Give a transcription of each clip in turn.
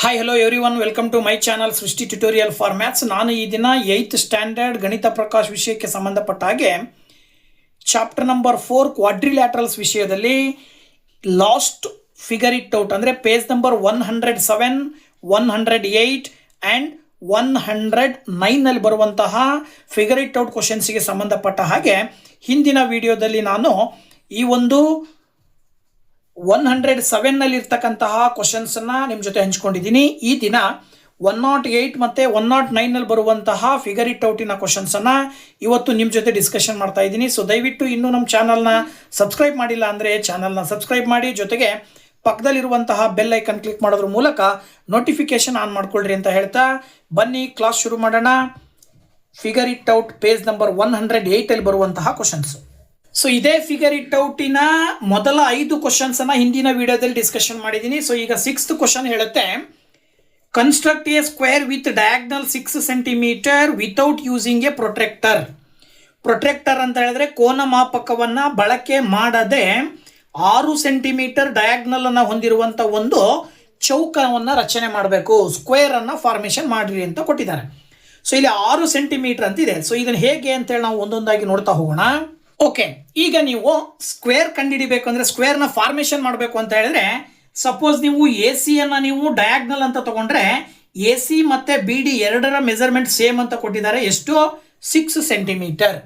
Hi hello everyone, welcome to my channel Srishti tutorial for maths. ನಾನು ಈ ದಿನ 8th standard ಗಣಿತ ಪ್ರಕಾಶ್ ವಿಷಯಕ್ಕೆ ಸಂಬಂಧಪಟ್ಟ ಹಾಗೆ ಚಾಪ್ಟರ್ ನಂಬರ್ 4 ಕ್ವಾಡ್ರಿಲ್ಯಾಟ್ರಲ್ಸ್ ವಿಷಯದಲ್ಲಿ ಲಾಸ್ಟ್ ಫಿಗರ್ ಇಟ್ ಔಟ್ ಅಂದರೆ ಪೇಜ್ ನಂಬರ್ 107, 108 ಆ್ಯಂಡ್ 109ನಲ್ಲಿ ಬರುವಂತಹ ಫಿಗರ್ ಇಟ್ ಔಟ್ ಕ್ವಶನ್ಸ್ಗೆ ಸಂಬಂಧಪಟ್ಟ ಹಾಗೆ ಹಿಂದಿನ ವಿಡಿಯೋದಲ್ಲಿ ನಾನು ಈ ಒಂದು 107ನಲ್ಲಿ ಇರ್ತಕ್ಕಂತಹ ಕ್ವಶನ್ಸನ್ನು ನಿಮ್ಮ ಜೊತೆ ಹಂಚ್ಕೊಂಡಿದ್ದೀನಿ. ಈ ದಿನ 108 ಮತ್ತು 109ನಲ್ಲಿ ಬರುವಂತಹ ಫಿಗರ್ ಇಟ್ ಔಟಿನ ಕ್ವಶನ್ಸನ್ನು ಇವತ್ತು ನಿಮ್ಮ ಜೊತೆ ಡಿಸ್ಕಷನ್ ಮಾಡ್ತಾ ಇದ್ದೀನಿ. ಸೊ ದಯವಿಟ್ಟು ಇನ್ನೂ ನಮ್ಮ ಚಾನಲ್ನ ಸಬ್ಸ್ಕ್ರೈಬ್ ಮಾಡಿಲ್ಲ ಅಂದರೆ ಚಾನಲ್ನ ಸಬ್ಸ್ಕ್ರೈಬ್ ಮಾಡಿ, ಜೊತೆಗೆ ಪಕ್ಕದಲ್ಲಿರುವಂತಹ ಬೆಲ್ ಐಕನ್ ಕ್ಲಿಕ್ ಮಾಡೋದ್ರ ಮೂಲಕ ನೋಟಿಫಿಕೇಶನ್ ಆನ್ ಮಾಡ್ಕೊಳ್ರಿ ಅಂತ ಹೇಳ್ತಾ ಬನ್ನಿ ಕ್ಲಾಸ್ ಶುರು ಮಾಡೋಣ. Figure it out page number 108ಅಲ್ಲಿ ಬರುವಂತಹ ಕ್ವಶನ್ಸ್. ಸೊ ಇದೇ ಫಿಗರ್ ಇಟ್ ಔಟಿನ ಮೊದಲ 5 ಕ್ವಶನ್ಸ್ ಅನ್ನ ಹಿಂದಿನ ವಿಡಿಯೋದಲ್ಲಿ ಡಿಸ್ಕಷನ್ ಮಾಡಿದ್ದೀನಿ. ಸೊ ಈಗ 6th ಕ್ವಶನ್ ಹೇಳುತ್ತೆ, construct a square with diagonal 6 centimetre without using a protractor. Protractor ಅಂತ ಹೇಳಿದ್ರೆ ಕೋನ ಮಾಪಕವನ್ನ ಬಳಕೆ ಮಾಡದೆ 6 ಸೆಂಟಿಮೀಟರ್ ಡಯಾಗ್ನಲ್ ಅನ್ನ ಹೊಂದಿರುವಂತ ಒಂದು ಚೌಕವನ್ನ ರಚನೆ ಮಾಡಬೇಕು, ಸ್ಕ್ವೇರ್ ಅನ್ನ ಫಾರ್ಮೇಶನ್ ಮಾಡ್ರಿ ಅಂತ ಕೊಟ್ಟಿದ್ದಾರೆ. ಸೊ ಇಲ್ಲಿ 6 ಸೆಂಟಿಮೀಟರ್ ಅಂತ ಇದೆ. ಸೊ ಇದನ್ನ ಹೇಗೆ ಅಂತೇಳಿ ನಾವು ಒಂದೊಂದಾಗಿ ನೋಡ್ತಾ ಹೋಗೋಣ. ಓಕೆ, ಈಗ ನೀವು ಸ್ಕ್ವೇರ್ ಕಂಡುಹಿಡಿಬೇಕು ಅಂದರೆ ಸ್ಕ್ವೇರ್ನ ಫಾರ್ಮೇಷನ್ ಮಾಡಬೇಕು ಅಂತ ಹೇಳಿದ್ರೆ, ಸಪೋಸ್ ನೀವು ಎ ಸಿಯನ್ನು ನೀವು ಡಯಾಗ್ನಲ್ ಅಂತ ತಗೊಂಡ್ರೆ ಎ ಸಿ ಮತ್ತು ಬಿ ಡಿ ಎರಡರ ಮೆಜರ್ಮೆಂಟ್ ಸೇಮ್ ಅಂತ ಕೊಟ್ಟಿದ್ದಾರೆ. ಎಷ್ಟು? 6 ಸೆಂಟಿಮೀಟರ್.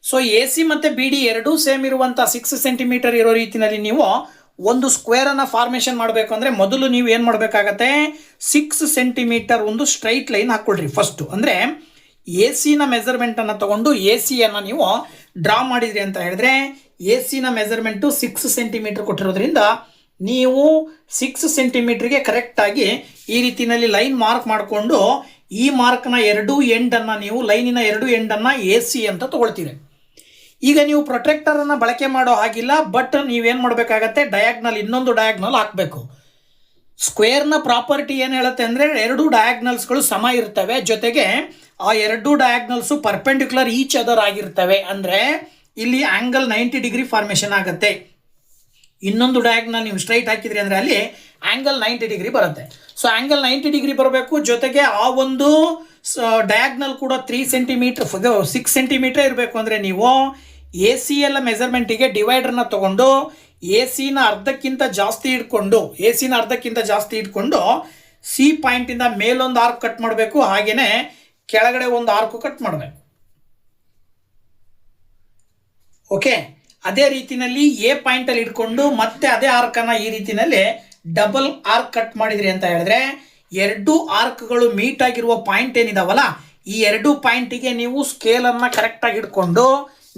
ಸೊ ಎ ಸಿ ಮತ್ತು ಬಿ ಡಿ ಎರಡೂ ಸೇಮ್ ಇರುವಂಥ 6 ಸೆಂಟಿಮೀಟರ್ ಇರೋ ರೀತಿಯಲ್ಲಿ ನೀವು ಒಂದು ಸ್ಕ್ವೇರನ್ನು ಫಾರ್ಮೇಷನ್ ಮಾಡಬೇಕು ಅಂದರೆ ಮೊದಲು ನೀವು ಏನು ಮಾಡಬೇಕಾಗತ್ತೆ, 6 ಸೆಂಟಿಮೀಟರ್ ಒಂದು ಸ್ಟ್ರೈಟ್ ಲೈನ್ ಹಾಕ್ಕೊಳ್ರಿ ಫಸ್ಟು. ಅಂದರೆ ಎ ಸಿನ ಮೆಜರ್ಮೆಂಟನ್ನು ತಗೊಂಡು ಎ ಸಿಯನ್ನು ನೀವು ಡ್ರಾ ಮಾಡಿದ್ರಿ ಅಂತ ಹೇಳಿದ್ರೆ, ಎ ಸಿನ ಮೆಜರ್ಮೆಂಟು 6 ಸೆಂಟಿಮೀಟರ್ ಕೊಟ್ಟಿರೋದ್ರಿಂದ ನೀವು 6 ಸೆಂಟಿಮೀಟರ್ಗೆ ಕರೆಕ್ಟಾಗಿ ಈ ರೀತಿಯಲ್ಲಿ ಲೈನ್ ಮಾರ್ಕ್ ಮಾಡಿಕೊಂಡು ಈ ಮಾರ್ಕ್ನ 2 ಎಂಡನ್ನು ನೀವು ಲೈನಿನ 2 ಎಂಡನ್ನು ಎ ಸಿ ಅಂತ ತಗೊಳ್ತೀರಿ. ಈಗ ನೀವು ಪ್ರೊಟ್ರೆಕ್ಟರನ್ನು ಬಳಕೆ ಮಾಡೋ ಹಾಗಿಲ್ಲ, ಬಟ್ ನೀವೇನು ಮಾಡಬೇಕಾಗತ್ತೆ, ಡಯಾಗ್ನಲ್ ಇನ್ನೊಂದು ಡಯಾಗ್ನಲ್ ಹಾಕಬೇಕು. ಸ್ಕ್ವೇರ್ನ ಪ್ರಾಪರ್ಟಿ ಏನು ಹೇಳುತ್ತೆ ಅಂದರೆ 2 ಡಯಾಗ್ನಲ್ಸ್ಗಳು ಸಮ ಇರ್ತವೆ, ಜೊತೆಗೆ ಆ 2 ಡಯಾಗ್ನಲ್ಸು ಪರ್ಪೆಂಡಿಕ್ಯುಲರ್ ಈಚ್ ಅದರ್ ಆಗಿರ್ತವೆ. ಅಂದರೆ ಇಲ್ಲಿ ಆ್ಯಂಗಲ್ 90 ಡಿಗ್ರಿ ಫಾರ್ಮೇಷನ್ ಆಗುತ್ತೆ. ಇನ್ನೊಂದು ಡಯಾಗ್ನಲ್ ನೀವು ಸ್ಟ್ರೈಟ್ ಹಾಕಿದ್ರಿ ಅಂದರೆ ಅಲ್ಲಿ ಆ್ಯಂಗಲ್ 90 ಡಿಗ್ರಿ ಬರುತ್ತೆ. ಸೊ ಆ್ಯಂಗಲ್ 90 ಡಿಗ್ರಿ ಬರಬೇಕು, ಜೊತೆಗೆ ಆ ಒಂದು ಡಯಾಗ್ನಲ್ ಕೂಡ 3 ಸೆಂಟಿಮೀಟರ್ 6 ಸೆಂಟಿಮೀಟರ್ ಇರಬೇಕು. ಅಂದರೆ ನೀವು ಎ ಸಿ ಎಲ್ಲ ಮೆಜರ್ಮೆಂಟಿಗೆ ಡಿವೈಡರ್ನ ತಗೊಂಡು ಎ ಸಿನ ಅರ್ಧಕ್ಕಿಂತ ಜಾಸ್ತಿ ಇಟ್ಕೊಂಡು ಸಿ ಪಾಯಿಂಟಿಂದ ಮೇಲೊಂದು ಆರ್ಕ್ ಕಟ್ ಮಾಡಬೇಕು, ಹಾಗೆಯೇ ಕೆಳಗಡೆ ಒಂದು ಆರ್ಕ್ ಕಟ್ ಮಾಡಬೇಕು. ಓಕೆ, ಅದೇ ರೀತಿಯಲ್ಲಿ ಎ ಪಾಯಿಂಟಲ್ಲಿ ಇಟ್ಕೊಂಡು ಮತ್ತೆ ಅದೇ ಆರ್ಕನ್ನು ಈ ರೀತಿಯಲ್ಲಿ ಡಬಲ್ ಆರ್ಕ್ ಕಟ್ ಮಾಡಿದ್ರಿ ಅಂತ ಹೇಳಿದ್ರೆ 2 ಆರ್ಕ್ಗಳು ಮೀಟ್ ಆಗಿರುವ ಪಾಯಿಂಟ್ ಏನಿದಾವಲ್ಲ, ಈ 2 ಪಾಯಿಂಟಿಗೆ ನೀವು ಸ್ಕೇಲನ್ನು ಕರೆಕ್ಟಾಗಿ ಇಟ್ಕೊಂಡು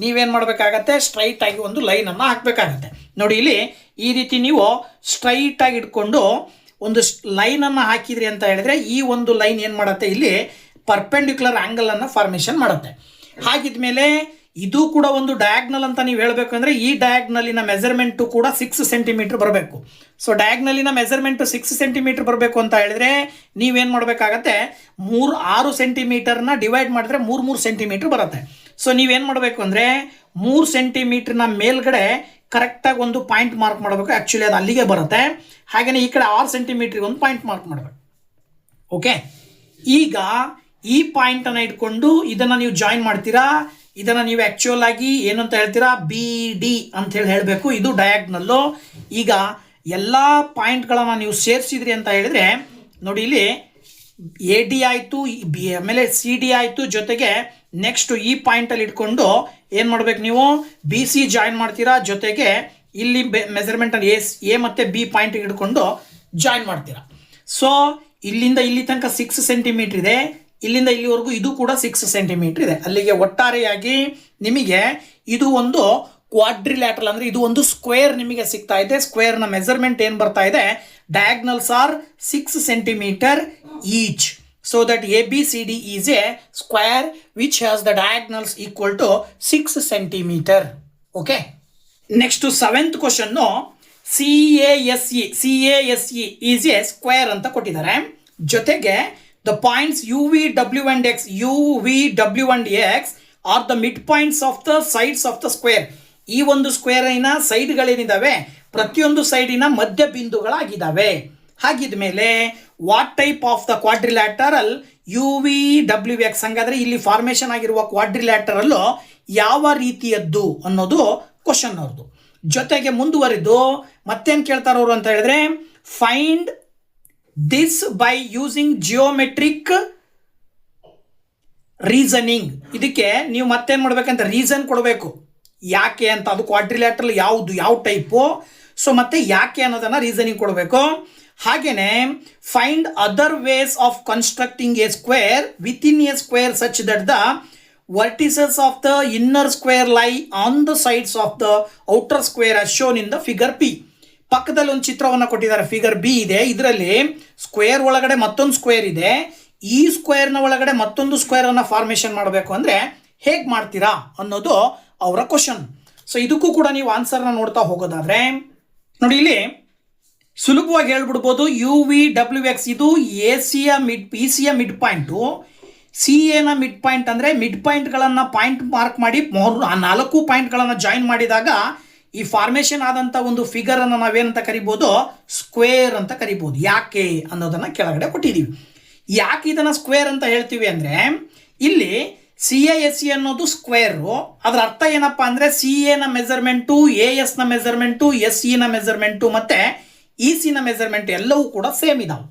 ನೀವೇನು ಮಾಡಬೇಕಾಗತ್ತೆ, ಸ್ಟ್ರೈಟ್ ಆಗಿ ಒಂದು ಲೈನನ್ನು ಹಾಕಬೇಕಾಗತ್ತೆ. ನೋಡಿ, ಇಲ್ಲಿ ಈ ರೀತಿ ನೀವು ಸ್ಟ್ರೈಟ್ ಆಗಿ ಇಟ್ಕೊಂಡು ಒಂದು ಲೈನನ್ನು ಹಾಕಿದ್ರಿ ಅಂತ ಹೇಳಿದ್ರೆ ಈ ಒಂದು ಲೈನ್ ಏನು ಮಾಡುತ್ತೆ, ಇಲ್ಲಿ ಪರ್ಪೆಂಡಿಕ್ಯುಲರ್ ಆ್ಯಂಗಲನ್ನು ಫಾರ್ಮೇಷನ್ ಮಾಡುತ್ತೆ. ಹಾಗಿದ್ಮೇಲೆ ಇದು ಕೂಡ ಒಂದು ಡಯಾಗ್ನಲ್ ಅಂತ ನೀವು ಹೇಳಬೇಕು ಅಂದರೆ ಈ ಡಯಾಗ್ನಲಿನ ಮೆಜರ್ಮೆಂಟು ಕೂಡ 6 ಸೆಂಟಿಮೀಟರ್ ಬರಬೇಕು. ಸೊ ಡಯಾಗ್ನಲಿನ ಮೆಜರ್ಮೆಂಟು 6 ಸೆಂಟಿಮೀಟರ್ ಬರಬೇಕು ಅಂತ ಹೇಳಿದ್ರೆ ನೀವೇನು ಮಾಡಬೇಕಾಗತ್ತೆ, 6 ಸೆಂಟಿಮೀಟರ್ನ ಡಿವೈಡ್ ಮಾಡಿದ್ರೆ 3 ಸೆಂಟಿಮೀಟರ್ ಬರುತ್ತೆ. ಸೊ ನೀವೇನು ಮಾಡಬೇಕು ಅಂದರೆ 3 ಸೆಂಟಿಮೀಟರ್ನ ಮೇಲ್ಗಡೆ ಕರೆಕ್ಟಾಗಿ ಒಂದು ಪಾಯಿಂಟ್ ಮಾರ್ಕ್ ಮಾಡಬೇಕು. ಆ್ಯಕ್ಚುಲಿ ಅದು ಅಲ್ಲಿಗೆ ಬರುತ್ತೆ. ಹಾಗೆಯೇ ಈ ಕಡೆ 6 ಸೆಂಟಿಮೀಟ್ರಿಗೆ ಒಂದು ಪಾಯಿಂಟ್ ಮಾರ್ಕ್ ಮಾಡಬೇಕು. ಓಕೆ, ಈಗ ಈ ಪಾಯಿಂಟನ್ನು ಇಟ್ಕೊಂಡು ಇದನ್ನು ನೀವು ಜಾಯಿನ್ ಮಾಡ್ತೀರಾ. ಇದನ್ನು ನೀವು ಆ್ಯಕ್ಚುಯಲ್ ಆಗಿ ಏನು ಅಂತ ಹೇಳ್ತೀರಾ, ಬಿ ಡಿ ಅಂತೇಳಿ ಹೇಳಬೇಕು. ಇದು ಡಯಾಗ್ನಲ್ಲು. ಈಗ ಎಲ್ಲ ಪಾಯಿಂಟ್ಗಳನ್ನು ನೀವು ಸೇರಿಸಿದ್ರಿ ಅಂತ ಹೇಳಿದರೆ ನೋಡಿ, ಇಲ್ಲಿ ಎ ಡಿ ಆಯಿತು, ಆಮೇಲೆ ಸಿ ಡಿ ಆಯಿತು, ಜೊತೆಗೆ ನೆಕ್ಸ್ಟ್ ಈ ಪಾಯಿಂಟಲ್ಲಿ ಇಟ್ಕೊಂಡು ಏನು ಮಾಡಬೇಕು, ನೀವು ಬಿ ಸಿ ಜಾಯಿನ್ ಮಾಡ್ತೀರಾ, ಜೊತೆಗೆ ಇಲ್ಲಿ ಮೆಜರ್ಮೆಂಟಲ್ಲಿ ಎ ಮತ್ತು ಬಿ ಪಾಯಿಂಟಿಗೆ ಇಟ್ಕೊಂಡು ಜಾಯಿನ್ ಮಾಡ್ತೀರಾ. ಸೊ ಇಲ್ಲಿಂದ ಇಲ್ಲಿ ತನಕ 6 ಸೆಂಟಿಮೀಟರ್ ಇದೆ, ಇಲ್ಲಿಂದ ಇಲ್ಲಿವರೆಗೂ ಇದು ಕೂಡ 6 ಸೆಂಟಿಮೀಟರ್ ಇದೆ. ಅಲ್ಲಿಗೆ ಒಟ್ಟಾರೆಯಾಗಿ ನಿಮಗೆ ಇದು ಒಂದು ಕ್ವಾಡ್ರಿಲ್ಯಾಟ್ರಲ್ ಅಂದರೆ ಇದು ಒಂದು ಸ್ಕ್ವೇರ್ ನಿಮಗೆ ಸಿಗ್ತಾ ಇದೆ. ಸ್ಕ್ವೇರ್ನ ಮೆಜರ್ಮೆಂಟ್ ಏನು ಬರ್ತಾ ಇದೆ, diagonals are 6 centimetre each. So that ABCD is a square which has the diagonals equal to 6 centimetre. Okay, next 7th question CASE is a square ಅಂತ ಕೊಟ್ಟಿದ್ದಾರೆ. ಜೊತೆಗೆ the points UV, W and X are the mid points of the sides of the square. ಈ ಒಂದು ಸ್ಕ್ವೇರಿನ ಸೈಡ್ಗಳೇನಿದ್ದಾವೆ ಪ್ರತಿಯೊಂದು ಸೈಡಿನ ಮಧ್ಯ ಬಿಂದುಗಳಾಗಿದ್ದಾವೆ. ಹಾಗಿದ ಮೇಲೆ what type of the quadrilateral UVWX. ಹಂಗಾದ್ರೆ ಇಲ್ಲಿ ಫಾರ್ಮೇಷನ್ ಆಗಿರುವ ಕ್ವಾಡ್ರಿಲ್ಯಾಟರಲ್ ಯಾವ ರೀತಿಯದ್ದು ಅನ್ನೋದು ಕ್ವಶನ್ ಅವ್ರದ್ದು. ಜೊತೆಗೆ ಮುಂದುವರಿದು ಮತ್ತೇನು ಕೇಳ್ತಾರ ಅವರು ಅಂತ ಹೇಳಿದ್ರೆ, find this by using geometric reasoning. ಇದಕ್ಕೆ ನೀವು ಮತ್ತೇನು ಮಾಡ್ಬೇಕಂತ ರೀಸನ್ ಕೊಡಬೇಕು, ಯಾಕೆ ಅಂತ. ಅದು ಕ್ವಾಡ್ರಿಲ್ಯಾಟರಲ್ ಯಾವುದು, ಯಾವ ಟೈಪು, ಸೊ ಮತ್ತೆ ಯಾಕೆ ಅನ್ನೋದನ್ನ ರೀಸನಿಂಗ್ ಕೊಡಬೇಕು. ಹಾಗೇನೆ find other ways of constructing a square within a square such that the vertices of the inner square lie on the sides of the outer square as shown in the figure P. ಪಕ್ಕದಲ್ಲಿ ಒಂದು ಚಿತ್ರವನ್ನು ಕೊಟ್ಟಿದ್ದಾರೆ, figure B ಇದೆ. ಇದರಲ್ಲಿ square ಒಳಗಡೆ ಮತ್ತೊಂದು square ಇದೆ. ಈ ಸ್ಕ್ವೇರ್ನ ಒಳಗಡೆ ಮತ್ತೊಂದು ಸ್ಕ್ವೇರ್ ಅನ್ನ ಫಾರ್ಮೇಷನ್ ಮಾಡಬೇಕು ಅಂದ್ರೆ ಹೇಗೆ ಮಾಡ್ತೀರಾ ಅನ್ನೋದು ಅವರ ಕ್ವಶನ್. ಸೊ ಇದಕ್ಕೂ ಕೂಡ ನೀವು ಆನ್ಸರ್ನ ನೋಡ್ತಾ ಹೋಗೋದಾದ್ರೆ ನೋಡಿ, ಇಲ್ಲಿ ಸುಲಭವಾಗಿ ಹೇಳ್ಬಿಡ್ಬೋದು. UVWX ಇದು PCಯ ಮಿಡ್ ಪಾಯಿಂಟು, CAನ ಮಿಡ್ ಪಾಯಿಂಟ್ ಅಂದರೆ ಮಿಡ್ ಪಾಯಿಂಟ್ಗಳನ್ನು ಪಾಯಿಂಟ್ ಮಾರ್ಕ್ ಮಾಡಿ 4 ಪಾಯಿಂಟ್ಗಳನ್ನು ಜಾಯಿನ್ ಮಾಡಿದಾಗ ಈ ಫಾರ್ಮೇಷನ್ ಆದಂಥ ಒಂದು ಫಿಗರನ್ನು ನಾವೇನಂತ ಕರಿಬೋದು, ಸ್ಕ್ವೇರ್ ಅಂತ ಕರಿಬೋದು. ಯಾಕೆ ಅನ್ನೋದನ್ನು ಕೆಳಗಡೆ ಕೊಟ್ಟಿದ್ದೀವಿ. ಯಾಕೆ ಇದನ್ನು ಸ್ಕ್ವೇರ್ ಅಂತ ಹೇಳ್ತೀವಿ ಅಂದರೆ, ಇಲ್ಲಿ CASE ಅನ್ನೋದು ಸ್ಕ್ವೇರು. ಅದರ ಅರ್ಥ ಏನಪ್ಪ ಅಂದರೆ CAನ ಮೆಜರ್ಮೆಂಟು, ASನ ಮೆಜರ್ಮೆಂಟು, SEನ ಮೆಜರ್ಮೆಂಟು ಮತ್ತು ECನ ಮೆಜರ್ಮೆಂಟ್ ಎಲ್ಲವೂ ಕೂಡ ಸೇಮ್ ಇದಾವೆ.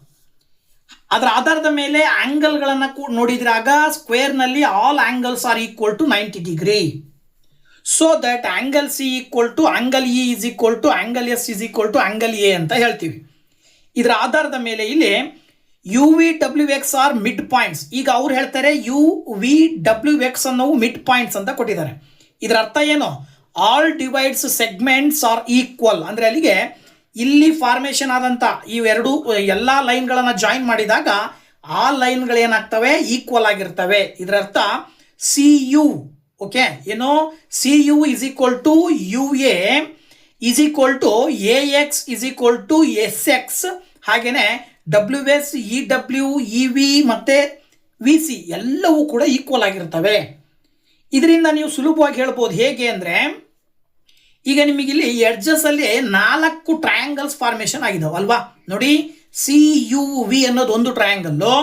ಅದರ ಆಧಾರದ ಮೇಲೆ ಆಂಗಲ್ಗಳನ್ನು ನೋಡಿದ್ರಾಗ ಸ್ಕ್ವೇರ್ನಲ್ಲಿ all angles are equal to 90 degree. So that angle C equal to angle E is equal to angle S is equal to angle A ಅಂತ ಹೇಳ್ತೀವಿ. ಇದರ ಆಧಾರದ ಮೇಲೆ ಇಲ್ಲಿ UVWX ಆರ್ ಮಿಡ್ ಪಾಯಿಂಟ್ಸ್. ಈಗ ಅವ್ರು ಹೇಳ್ತಾರೆ UVWX ಅನ್ನೋವು ಮಿಡ್ ಪಾಯಿಂಟ್ಸ್ ಅಂತ ಕೊಟ್ಟಿದ್ದಾರೆ. ಇದರ ಅರ್ಥ ಏನು, all divides segments are equal. ಅಂದರೆ ಅಲ್ಲಿಗೆ ಇಲ್ಲಿ ಫಾರ್ಮೇಷನ್ ಆದಂಥ ಇವೆರಡು ಎಲ್ಲ ಲೈನ್ಗಳನ್ನು ಜಾಯಿನ್ ಮಾಡಿದಾಗ ಆ ಲೈನ್ಗಳೇನಾಗ್ತವೆ, ಈಕ್ವಲ್ ಆಗಿರ್ತವೆ. ಇದರ ಅರ್ಥ CU, ಓಕೆ, ಏನು CU is equal to UA is equal to AX is equal to SX. ಹಾಗೆಯೇ WS, EW, EV ಮತ್ತು VC ಎಲ್ಲವೂ ಕೂಡ ಈಕ್ವಲ್ ಆಗಿರ್ತವೆ. ಇದರಿಂದ ನೀವು ಸುಲಭವಾಗಿ ಹೇಳ್ಬೋದು. ಹೇಗೆ ಅಂದರೆ, ಈಗ ನಿಮಗಿಲ್ಲಿ ಎಡ್ಜಸ್ ಅಲ್ಲಿ 4 ಟ್ರಯಾಂಗಲ್ಸ್ ಫಾರ್ಮೇಷನ್ ಆಗಿದಾವೆ ಅಲ್ವಾ. ನೋಡಿ, CUV ಅನ್ನೋದು ಒಂದು ಟ್ರಯಾಂಗಲ್ಲು,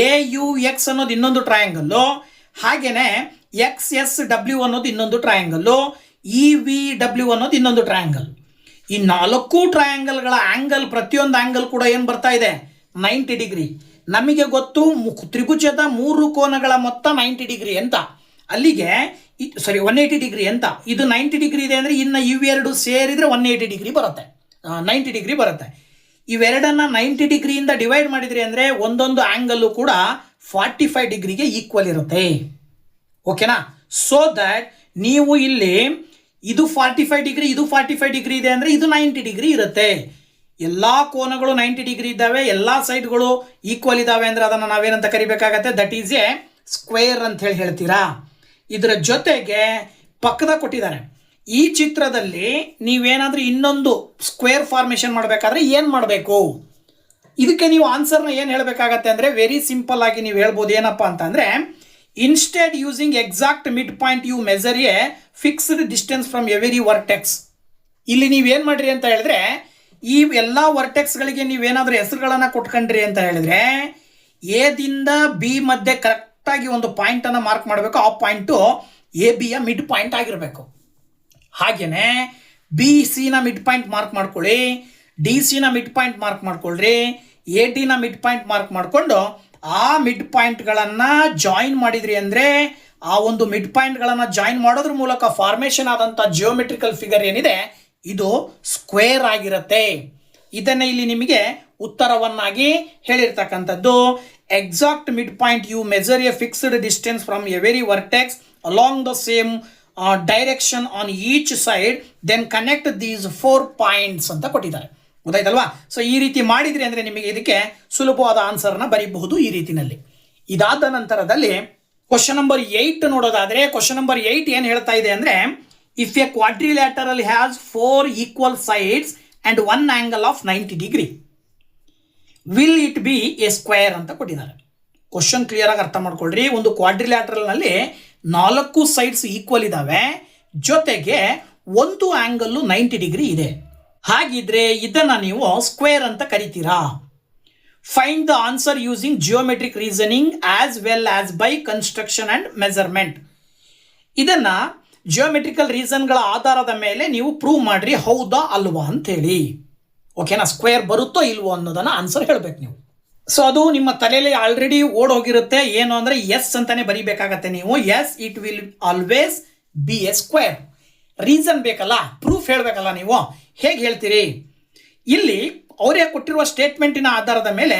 AUX ಅನ್ನೋದು ಇನ್ನೊಂದು ಟ್ರಯಾಂಗಲ್ಲು, ಹಾಗೇನೆ XSW ಅನ್ನೋದು ಇನ್ನೊಂದು ಟ್ರಯಾಂಗಲ್ಲು, EVW ಅನ್ನೋದು ಇನ್ನೊಂದು ಟ್ರಯಾಂಗಲ್. ಈ 4 ಟ್ರಯಾಂಗಲ್ಗಳ ಆಂಗಲ್, ಪ್ರತಿಯೊಂದು ಆಂಗಲ್ ಕೂಡ ಏನು ಬರ್ತಾ ಇದೆ, 90 ಡಿಗ್ರಿ. ನಮಗೆ ಗೊತ್ತು ತ್ರಿಭುಜದ 3 ಕೋನಗಳ ಮೊತ್ತ 90 ಡಿಗ್ರಿ ಅಂತ. ಅಲ್ಲಿಗೆ 180 ಡಿಗ್ರಿ ಅಂತ. ಇದು 90 ಡಿಗ್ರಿ ಇದೆ ಅಂದರೆ ಇನ್ನು ಇವೆರಡು ಸೇರಿದರೆ 180 ಡಿಗ್ರಿ ಬರುತ್ತೆ, 90 ಡಿಗ್ರಿ ಬರುತ್ತೆ. ಇವೆರಡನ್ನ 90 ಡಿಗ್ರಿಯಿಂದ ಡಿವೈಡ್ ಮಾಡಿದ್ರಿ ಅಂದರೆ ಒಂದೊಂದು ಆ್ಯಂಗಲ್ಲು ಕೂಡ 45 ಡಿಗ್ರಿಗೆ ಈಕ್ವಲ್ ಇರುತ್ತೆ. ಓಕೆನಾ. ಸೊ ದ್ಯಾಟ್ ನೀವು ಇಲ್ಲಿ ಇದು 45 ಡಿಗ್ರಿ, ಇದು 45 ಡಿಗ್ರಿ ಇದೆ ಅಂದರೆ ಇದು 90 ಡಿಗ್ರಿ ಇರುತ್ತೆ. ಎಲ್ಲ ಕೋನಗಳು 90 ಡಿಗ್ರಿ ಇದ್ದಾವೆ, ಎಲ್ಲ ಸೈಡ್ಗಳು ಈಕ್ವಲ್ ಇದ್ದಾವೆ ಅಂದರೆ ಅದನ್ನು ನಾವೇನಂತ ಕರಿಬೇಕಾಗತ್ತೆ, ದಟ್ ಈಸ್ ಎ ಸ್ಕ್ವೇರ್ ಅಂತ ಹೇಳ್ತೀರಾ. ಇದರ ಜೊತೆಗೆ ಪಕ್ಕದ ಕೊಟ್ಟಿದ್ದಾರೆ. ಈ ಚಿತ್ರದಲ್ಲಿ ನೀವೇನಾದರೂ ಇನ್ನೊಂದು ಸ್ಕ್ವೇರ್ ಫಾರ್ಮೇಷನ್ ಮಾಡಬೇಕಾದ್ರೆ ಏನು ಮಾಡಬೇಕು, ಇದಕ್ಕೆ ನೀವು ಆನ್ಸರ್ನ ಏನು ಹೇಳಬೇಕಾಗತ್ತೆ ಅಂದರೆ ವೆರಿ ಸಿಂಪಲ್ ಆಗಿ ನೀವು ಹೇಳ್ಬೋದು. ಏನಪ್ಪ ಅಂತಂದರೆ, instead using exact mid point you measure a fixed distance from every vertex. ಇಲ್ಲಿ ನೀವೇನು ಮಾಡಿರಿ ಅಂತ ಹೇಳಿದ್ರೆ, ಈ ಎಲ್ಲ ವರ್ಟೆಕ್ಸ್ಗಳಿಗೆ ನೀವೇನಾದರೂ ಹೆಸರುಗಳನ್ನು ಕೊಟ್ಕೊಂಡ್ರಿ ಅಂತ ಹೇಳಿದ್ರೆ ಎದಿಂದ ಬಿ ಮಧ್ಯೆ ಕರೆಕ್ಟಾಗಿ ಒಂದು ಪಾಯಿಂಟನ್ನು ಮಾರ್ಕ್ ಮಾಡಬೇಕು. ಆ ಪಾಯಿಂಟು ABಯ ಮಿಡ್ ಪಾಯಿಂಟ್ ಆಗಿರಬೇಕು. ಹಾಗೆಯೇ BCನ ಮಿಡ್ ಪಾಯಿಂಟ್ ಮಾರ್ಕ್ ಮಾಡ್ಕೊಳ್ಳಿ, DCನ ಮಿಡ್ ಪಾಯಿಂಟ್ ಮಾರ್ಕ್ ಮಾಡ್ಕೊಳ್ರಿ, ADನ ಮಿಡ್ ಪಾಯಿಂಟ್ ಮಾರ್ಕ್ ಮಾಡಿಕೊಂಡು ಆ ಮಿಡ್ ಪಾಯಿಂಟ್ಗಳನ್ನು ಜಾಯಿನ್ ಮಾಡಿದ್ರಿ ಅಂದರೆ ಆ ಒಂದು ಮಿಡ್ ಪಾಯಿಂಟ್ಗಳನ್ನು ಜಾಯಿನ್ ಮಾಡೋದ್ರ ಮೂಲಕ ಫಾರ್ಮೇಷನ್ ಆದಂಥ ಜಿಯೋಮೆಟ್ರಿಕಲ್ ಫಿಗರ್ ಏನಿದೆ ಇದು ಸ್ಕ್ವೇರ್ ಆಗಿರುತ್ತೆ. ಇದನ್ನೇ ಇಲ್ಲಿ ನಿಮಗೆ ಉತ್ತರವನ್ನಾಗಿ ಹೇಳಿರ್ತಕ್ಕಂಥದ್ದು. Exact mid point you measure a fixed distance from every vertex along the same direction on each side, then connect these 4 points ಅಂತ ಕೊಟ್ಟಿದ್ದಾರೆ. ಗೊತ್ತಾಯ್ತಲ್ವಾ. ಸೊ ಈ ರೀತಿ ಮಾಡಿದ್ರಿ ಅಂದರೆ ನಿಮಗೆ ಇದಕ್ಕೆ ಸುಲಭವಾದ ಆನ್ಸರ್ನ ಬರೀಬಹುದು ಈ ರೀತಿಯಲ್ಲಿ. ಇದಾದ ನಂತರದಲ್ಲಿ ಕ್ವಶನ್ ನಂಬರ್ 8 ನೋಡೋದಾದರೆ, ಕ್ವಶನ್ ನಂಬರ್ 8 ಏನು ಹೇಳ್ತಾ ಇದೆ ಅಂದರೆ, if a quadrilateral has 4 equal sides and 1 angle of 90 degree will it be a square ಅಂತ ಕೊಟ್ಟಿದ್ದಾರೆ. ಕ್ವಶನ್ ಕ್ಲಿಯರ್ ಆಗಿ ಅರ್ಥ ಮಾಡ್ಕೊಳ್ರಿ. ಒಂದು ಕ್ವಾಡ್ರಿಲ್ಯಾಟರಲ್ನಲ್ಲಿ 4 ಸೈಡ್ಸ್ ಈಕ್ವಲ್ ಇದ್ದಾವೆ, ಜೊತೆಗೆ ಒಂದು ಆ್ಯಂಗಲ್ಲು 90 ಡಿಗ್ರಿ ಇದೆ. ಹಾಗಿದ್ರೆ ಇದನ್ನು ನೀವು ಸ್ಕ್ವೇರ್ ಅಂತ ಕರಿತೀರಾ? Find the answer using geometric reasoning as well as by construction and measurement. ಇದನ್ನ ಜಿಯೋಮೆಟ್ರಿಕಲ್ ರೀಸನ್ಗಳ ಆಧಾರದ ಮೇಲೆ ನೀವು ಪ್ರೂವ್ ಮಾಡ್ರಿ ಹೌದಾ ಅಲ್ವಾ ಅಂತೇಳಿ. ಓಕೆನಾ, ಸ್ಕ್ವೇರ್ ಬರುತ್ತೋ ಇಲ್ವೋ ಅನ್ನೋದನ್ನ ಆನ್ಸರ್ ಹೇಳ್ಬೇಕು ನೀವು. ಸೊ ಅದು ನಿಮ್ಮ ತಲೆಯಲ್ಲಿ ಆಲ್ರೆಡಿ ಓಡೋಗಿರುತ್ತೆ. ಏನು ಅಂದರೆ ಎಸ್ ಅಂತಾನೆ ಬರೀಬೇಕಾಗತ್ತೆ ನೀವು. Yes it will always be a square. Reason ಬೇಕಲ್ಲ, ಪ್ರೂಫ್ ಹೇಳಬೇಕಲ್ಲ ನೀವು. ಹೇಗೆ ಹೇಳ್ತೀರಿ? ಇಲ್ಲಿ ಅವರೇ ಕೊಟ್ಟಿರುವ ಸ್ಟೇಟ್ಮೆಂಟಿನ ಆಧಾರದ ಮೇಲೆ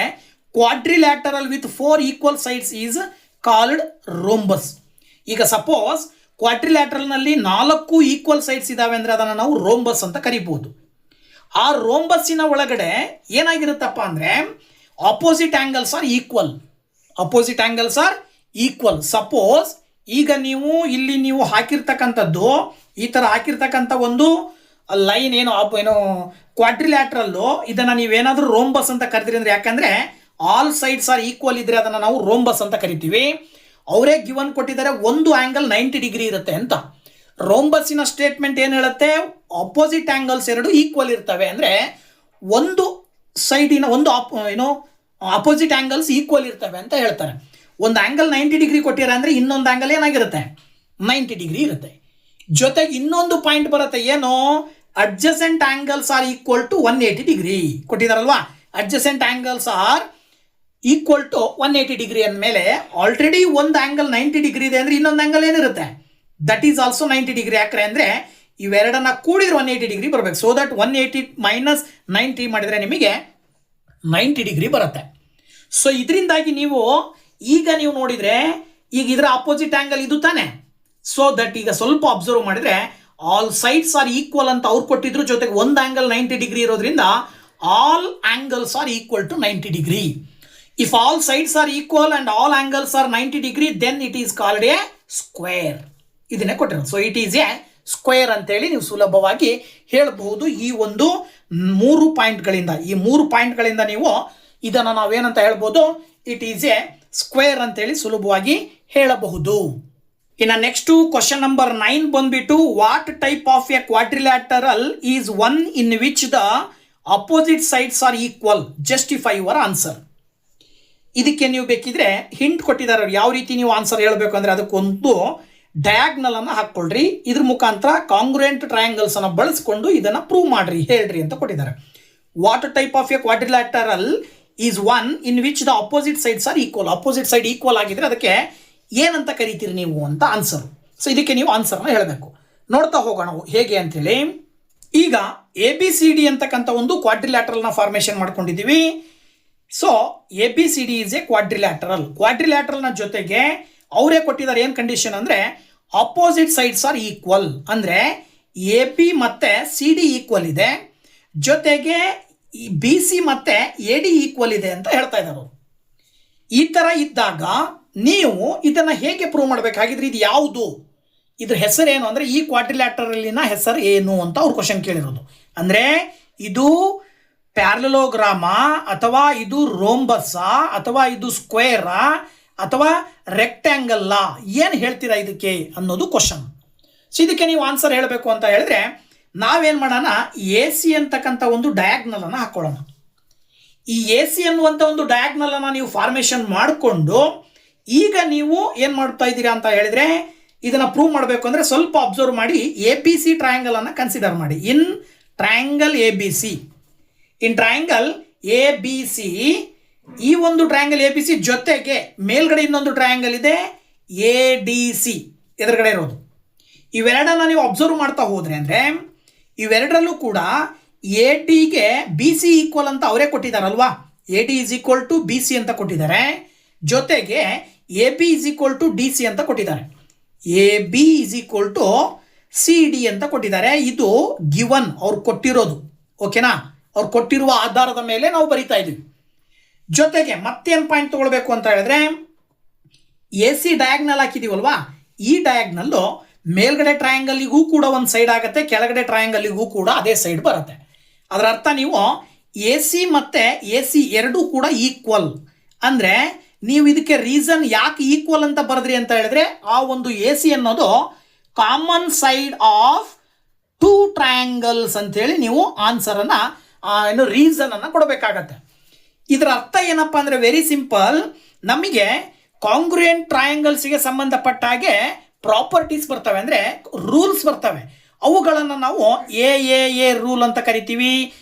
quadrilateral with 4 equal sides is called rhombus. ಈಗ ಸಪೋಸ್ ಕ್ವಾಡ್ರಿಲ್ಯಾಟರಲ್ನಲ್ಲಿ 4 ಈಕ್ವಲ್ ಸೈಡ್ಸ್ ಇದಾವೆ ಅಂದರೆ ಅದನ್ನು ನಾವು ರೋಂಬಸ್ ಅಂತ ಕರಿಬಹುದು. ಆ ರೋಂಬಸ್ಸಿನ ಒಳಗಡೆ ಏನಾಗಿರುತ್ತಪ್ಪ ಅಂದರೆ opposite angles are equal. Opposite angles are equal. Suppose ಈಗ ಇಲ್ಲಿ ನೀವು ಹಾಕಿರ್ತಕ್ಕಂಥದ್ದು ಈ ಥರ ಹಾಕಿರ್ತಕ್ಕಂಥ ಒಂದು ಲೈನ್ ಏನು ಕ್ವಾಡ್ರಿಲ್ಯಾಟ್ರಲ್ಲು, ಇದನ್ನು ನೀವೇನಾದರೂ ರೋಂಬಸ್ ಅಂತ ಕರಿತೀರಿ ಅಂದರೆ, ಯಾಕಂದರೆ ಆಲ್ ಸೈಡ್ಸ್ ಆರ್ ಈಕ್ವಲ್ ಇದ್ದರೆ ಅದನ್ನು ನಾವು ರೋಂಬಸ್ ಅಂತ ಕರಿತೀವಿ. ಅವರೇ ಗಿವನ್ ಕೊಟ್ಟಿದ್ದಾರೆ ಒಂದು ಆ್ಯಂಗಲ್ 90 ಡಿಗ್ರಿ ಇರುತ್ತೆ ಅಂತ. ರೋಂಬಸ್ಸಿನ ಸ್ಟೇಟ್ಮೆಂಟ್ ಏನು ಹೇಳುತ್ತೆ? ಆಪೋಸಿಟ್ ಆ್ಯಂಗಲ್ಸ್ ಎರಡು ಈಕ್ವಲ್ ಇರ್ತವೆ ಅಂದರೆ ಒಂದು ಸೈಡಿನ ಒಂದು ಅಪೋಸಿಟ್ ಆ್ಯಂಗಲ್ಸ್ ಈಕ್ವಲ್ ಇರ್ತವೆ ಅಂತ ಹೇಳ್ತಾರೆ. ಒಂದು ಆ್ಯಂಗಲ್ 90 ಡಿಗ್ರಿ ಕೊಟ್ಟಿದ್ದಾರೆ ಅಂದರೆ ಇನ್ನೊಂದು ಆ್ಯಂಗಲ್ ಏನಾಗಿರುತ್ತೆ? 90 ಡಿಗ್ರಿ ಇರುತ್ತೆ. ಜೊತೆಗೆ ಇನ್ನೊಂದು ಪಾಯಿಂಟ್ ಬರುತ್ತೆ, ಏನು? Adjacent angles are equal to 180 degree ಕೊಟ್ಟಿದ್ದಾರಲ್ವಾ. Adjacent angles are equal to 180 degree ಅಂದಮೇಲೆ ಆಲ್ರೆಡಿ ಒಂದು ಆ್ಯಂಗಲ್ 90 ಡಿಗ್ರಿ ಇದೆ ಅಂದರೆ ಇನ್ನೊಂದು ಆ್ಯಂಗಲ್ ಏನಿರುತ್ತೆ? That is also 90 degree. ಯಾಕ್ರೆ ಅಂದರೆ ಇವೆರಡನ್ನ ಕೂಡಿದ್ರೆ 180 ಡಿಗ್ರಿ ಬರಬೇಕು. ಸೊ ದಟ್ 180 ಮೈನಸ್ 90 ಮಾಡಿದರೆ ನಿಮಗೆ 90 ಡಿಗ್ರಿ ಬರುತ್ತೆ. ಸೊ ಇದರಿಂದಾಗಿ ಈಗ ನೀವು ನೋಡಿದರೆ ಈಗ ಇದರ ಅಪೋಸಿಟ್ ಆ್ಯಂಗಲ್ ಇದು ತಾನೆ. ಸೊ ದಟ್ ಈಗ ಸ್ವಲ್ಪ ಅಬ್ಸರ್ವ್ ಮಾಡಿದರೆ ಆಲ್ ಸೈಡ್ಸ್ ಆರ್ ಈಕ್ವಲ್ ಅಂತ ಅವ್ರು ಕೊಟ್ಟಿದ್ರು. ಜೊತೆಗೆ ಒಂದು ಆ್ಯಂಗಲ್ 90 ಡಿಗ್ರಿ ಇರೋದ್ರಿಂದ all angles are equal to 90 degree. If all sides are equal and all angles are 90 degree then it is called a square. ಇದನ್ನೇ ಕೊಟ್ಟಿರೋದು. So it is a square ಅಂತೇಳಿ ನೀವು ಸುಲಭವಾಗಿ ಹೇಳಬಹುದು. ಈ ಒಂದು 3 ಪಾಯಿಂಟ್ಗಳಿಂದ ನೀವು ಇದನ್ನು ನಾವೇನಂತ ಹೇಳ್ಬೋದು? ಇಟ್ ಈಸ್ ಎ ಸ್ಕ್ವೇರ್ ಅಂತೇಳಿ ಸುಲಭವಾಗಿ ಹೇಳಬಹುದು. ಇನ್ನು ನೆಕ್ಸ್ಟು ಕ್ವಶನ್ ನಂಬರ್ 9 ಬಂದ್ಬಿಟ್ಟು, what type of a quadrilateral is one in which the opposite sides are equal? Justify your answer. ಇದಕ್ಕೆ ನೀವು ಬೇಕಿದ್ರೆ ಹಿಂಟ್ ಕೊಟ್ಟಿದ್ದಾರೆ, ಯಾವ ರೀತಿ ನೀವು ಆನ್ಸರ್ ಹೇಳಬೇಕು ಅಂದರೆ ಅದಕ್ಕೊಂದು ಡಯಾಗ್ನಲ್ ಅನ್ನು ಹಾಕ್ಕೊಳ್ರಿ. ಇದ್ರ ಮುಖಾಂತರ ಕಾಂಗ್ರುಯೆಂಟ್ ಟ್ರಯಾಂಗಲ್ಸ್ ಅನ್ನು ಬಳಸ್ಕೊಂಡು ಇದನ್ನು ಪ್ರೂವ್ ಮಾಡ್ರಿ, ಹೇಳ್ರಿ ಅಂತ ಕೊಟ್ಟಿದ್ದಾರೆ. What type of a quadrilateral is one in which the opposite sides are equal. Opposite side equal ಆಗಿದ್ರೆ ಅದಕ್ಕೆ ಏನಂತ ಕರಿತೀರಿ ನೀವು ಅಂತ ಆನ್ಸರ್. ಸೊ ಇದಕ್ಕೆ ನೀವು ಆನ್ಸರ್ನ ಹೇಳಬೇಕು. ನೋಡ್ತಾ ಹೋಗೋಣ ಹೇಗೆ ಅಂತೇಳಿ. ಈಗ ABCD ಅಂತಕ್ಕಂಥ ಒಂದು ಕ್ವಾಡ್ರಿಲ್ಯಾಟರಲ್ನ ಫಾರ್ಮೇಷನ್ ಮಾಡ್ಕೊಂಡಿದ್ದೀವಿ. So ABCD is a quadrilateral. ಕ್ವಾಡ್ರಿಲ್ಯಾಟರಲ್ನ ಜೊತೆಗೆ ಅವರೇ ಕೊಟ್ಟಿದ್ದಾರೆ ಏನು ಕಂಡೀಷನ್ ಅಂದರೆ ಅಪೋಸಿಟ್ ಸೈಡ್ಸ್ ಆರ್ ಈಕ್ವಲ್. ಅಂದರೆ AP ಮತ್ತು CD ಈಕ್ವಲ್ ಇದೆ, ಜೊತೆಗೆ BC ಮತ್ತು AD ಈಕ್ವಲ್ ಇದೆ ಅಂತ ಹೇಳ್ತಾ ಇದ್ದಾರೆ. ಈ ಥರ ಇದ್ದಾಗ ನೀವು ಇದನ್ನು ಹೇಗೆ ಪ್ರೂವ್ ಮಾಡಬೇಕಾಗಿದ್ರೆ ಇದು ಯಾವುದು, ಇದ್ರ ಹೆಸರೇನು ಅಂದರೆ ಈ ಕ್ವಾಡ್ರಿಲ್ಯಾಟರಲ್ಲಿನ ಹೆಸರು ಏನು ಅಂತ ಅವ್ರು ಕ್ವಶನ್ ಕೇಳಿರೋದು. ಅಂದರೆ ಇದು ಪ್ಯಾರಲೋಗ್ರಾಮಾ ಅಥವಾ ಇದು ರೋಂಬಸ್ಸಾ ಅಥವಾ ಇದು ಸ್ಕ್ವೇರಾ ಅಥವಾ ರೆಕ್ಟ್ಯಾಂಗಲ್ಲ, ಏನು ಹೇಳ್ತೀರಾ ಇದಕ್ಕೆ ಅನ್ನೋದು ಕ್ವಶನ್. ಸೊ ಇದಕ್ಕೆ ನೀವು ಆನ್ಸರ್ ಹೇಳಬೇಕು ಅಂತ ಹೇಳಿದ್ರೆ ನಾವೇನು ಮಾಡೋಣ, AC ಅಂತಕ್ಕಂಥ ಒಂದು ಡಯಾಗ್ನಲನ್ನು ಹಾಕ್ಕೊಳ್ಳೋಣ. ಈ AC ಅನ್ನುವಂಥ ಒಂದು ಡಯಾಗ್ನಲನ್ನು ನೀವು ಫಾರ್ಮೇಷನ್ ಮಾಡಿಕೊಂಡು ಈಗ ನೀವು ಏನು ಮಾಡ್ತಾ ಇದ್ದೀರಾ ಅಂತ ಹೇಳಿದರೆ ಇದನ್ನು ಪ್ರೂವ್ ಮಾಡಬೇಕು ಅಂದರೆ ಸ್ವಲ್ಪ ಅಬ್ಸರ್ವ್ ಮಾಡಿ. ABC ಟ್ರಯಾಂಗಲನ್ನು ಕನ್ಸಿಡರ್ ಮಾಡಿ. In triangle ABC, in triangle ABC, ಈ ಒಂದು ಟ್ರಯಾಂಗಲ್ ABC ಜೊತೆಗೆ ಮೇಲ್ಗಡೆ ಇನ್ನೊಂದು ಟ್ರಯಾಂಗಲ್ ಇದೆ ADC ಎದುರುಗಡೆ ಇರೋದು. ಇವೆರಡನ್ನ ನೀವು ಅಬ್ಸರ್ವ್ ಮಾಡ್ತಾ ಹೋದ್ರೆ ಅಂದರೆ ಇವೆರಡರಲ್ಲೂ ಕೂಡ ADಗೆ BC ಈಕ್ವಲ್ ಅಂತ ಅವರೇ ಕೊಟ್ಟಿದ್ದಾರಲ್ವಾ. AD is equal to BC ಅಂತ ಕೊಟ್ಟಿದ್ದಾರೆ, ಜೊತೆಗೆ AB is equal to DC ಅಂತ ಕೊಟ್ಟಿದ್ದಾರೆ, AB is equal to CD ಅಂತ ಕೊಟ್ಟಿದ್ದಾರೆ. ಇದು ಗಿವನ್ ಅವ್ರು ಕೊಟ್ಟಿರೋದು. ಓಕೆನಾ, ಅವ್ರು ಕೊಟ್ಟಿರುವ ಆಧಾರದ ಮೇಲೆ ನಾವು ಬರಿತಾ ಇದ್ದೀವಿ. ಜೊತೆಗೆ ಮತ್ತೇನು ಪಾಯಿಂಟ್ ತಗೊಳ್ಬೇಕು ಅಂತ ಹೇಳಿದ್ರೆ AC ಡಯಾಗ್ನಲ್ ಹಾಕಿದೀವಲ್ವಾ, ಈ ಡಯಾಗ್ನಲ್ಲು ಮೇಲ್ಗಡೆ ಟ್ರಯಾಂಗಲ್ಲಿಗೂ ಕೂಡ ಒಂದು ಸೈಡ್ ಆಗುತ್ತೆ, ಕೆಳಗಡೆ ಟ್ರಯಾಂಗಲ್ಲಿಗೂ ಕೂಡ ಅದೇ ಸೈಡ್ ಬರುತ್ತೆ. ಅದರ ಅರ್ಥ ನೀವು AC ಮತ್ತು AC ಎರಡೂ ಕೂಡ ಈಕ್ವಲ್. ಅಂದರೆ ನೀವು ಇದಕ್ಕೆ ರೀಸನ್ ಯಾಕೆ ಈಕ್ವಲ್ ಅಂತ ಬರೆದ್ರಿ ಅಂತ ಹೇಳಿದ್ರೆ ಆ ಒಂದು AC ಅನ್ನೋದು ಕಾಮನ್ ಸೈಡ್ ಆಫ್ 2 ಟ್ರಯಾಂಗಲ್ಸ್ ಅಂತೇಳಿ ನೀವು ಆನ್ಸರನ್ನು ರೀಸನನ್ನು ಕೊಡಬೇಕಾಗತ್ತೆ. ಇದರ ಅರ್ಥ ಏನಪ್ಪ ಅಂದರೆ ವೆರಿ ಸಿಂಪಲ್. ನಮಗೆ ಕಾಂಗ್ರುಯೆಂಟ್ ಟ್ರಯಾಂಗಲ್ಸ್ಗೆ ಸಂಬಂಧಪಟ್ಟ ಹಾಗೆ ಪ್ರಾಪರ್ಟೀಸ್ ಬರ್ತವೆ, ಅಂದರೆ ರೂಲ್ಸ್ ಬರ್ತವೆ. ಅವುಗಳನ್ನು ನಾವು ಎ ರೂಲ್ ಅಂತ ಕರಿತೀವಿ,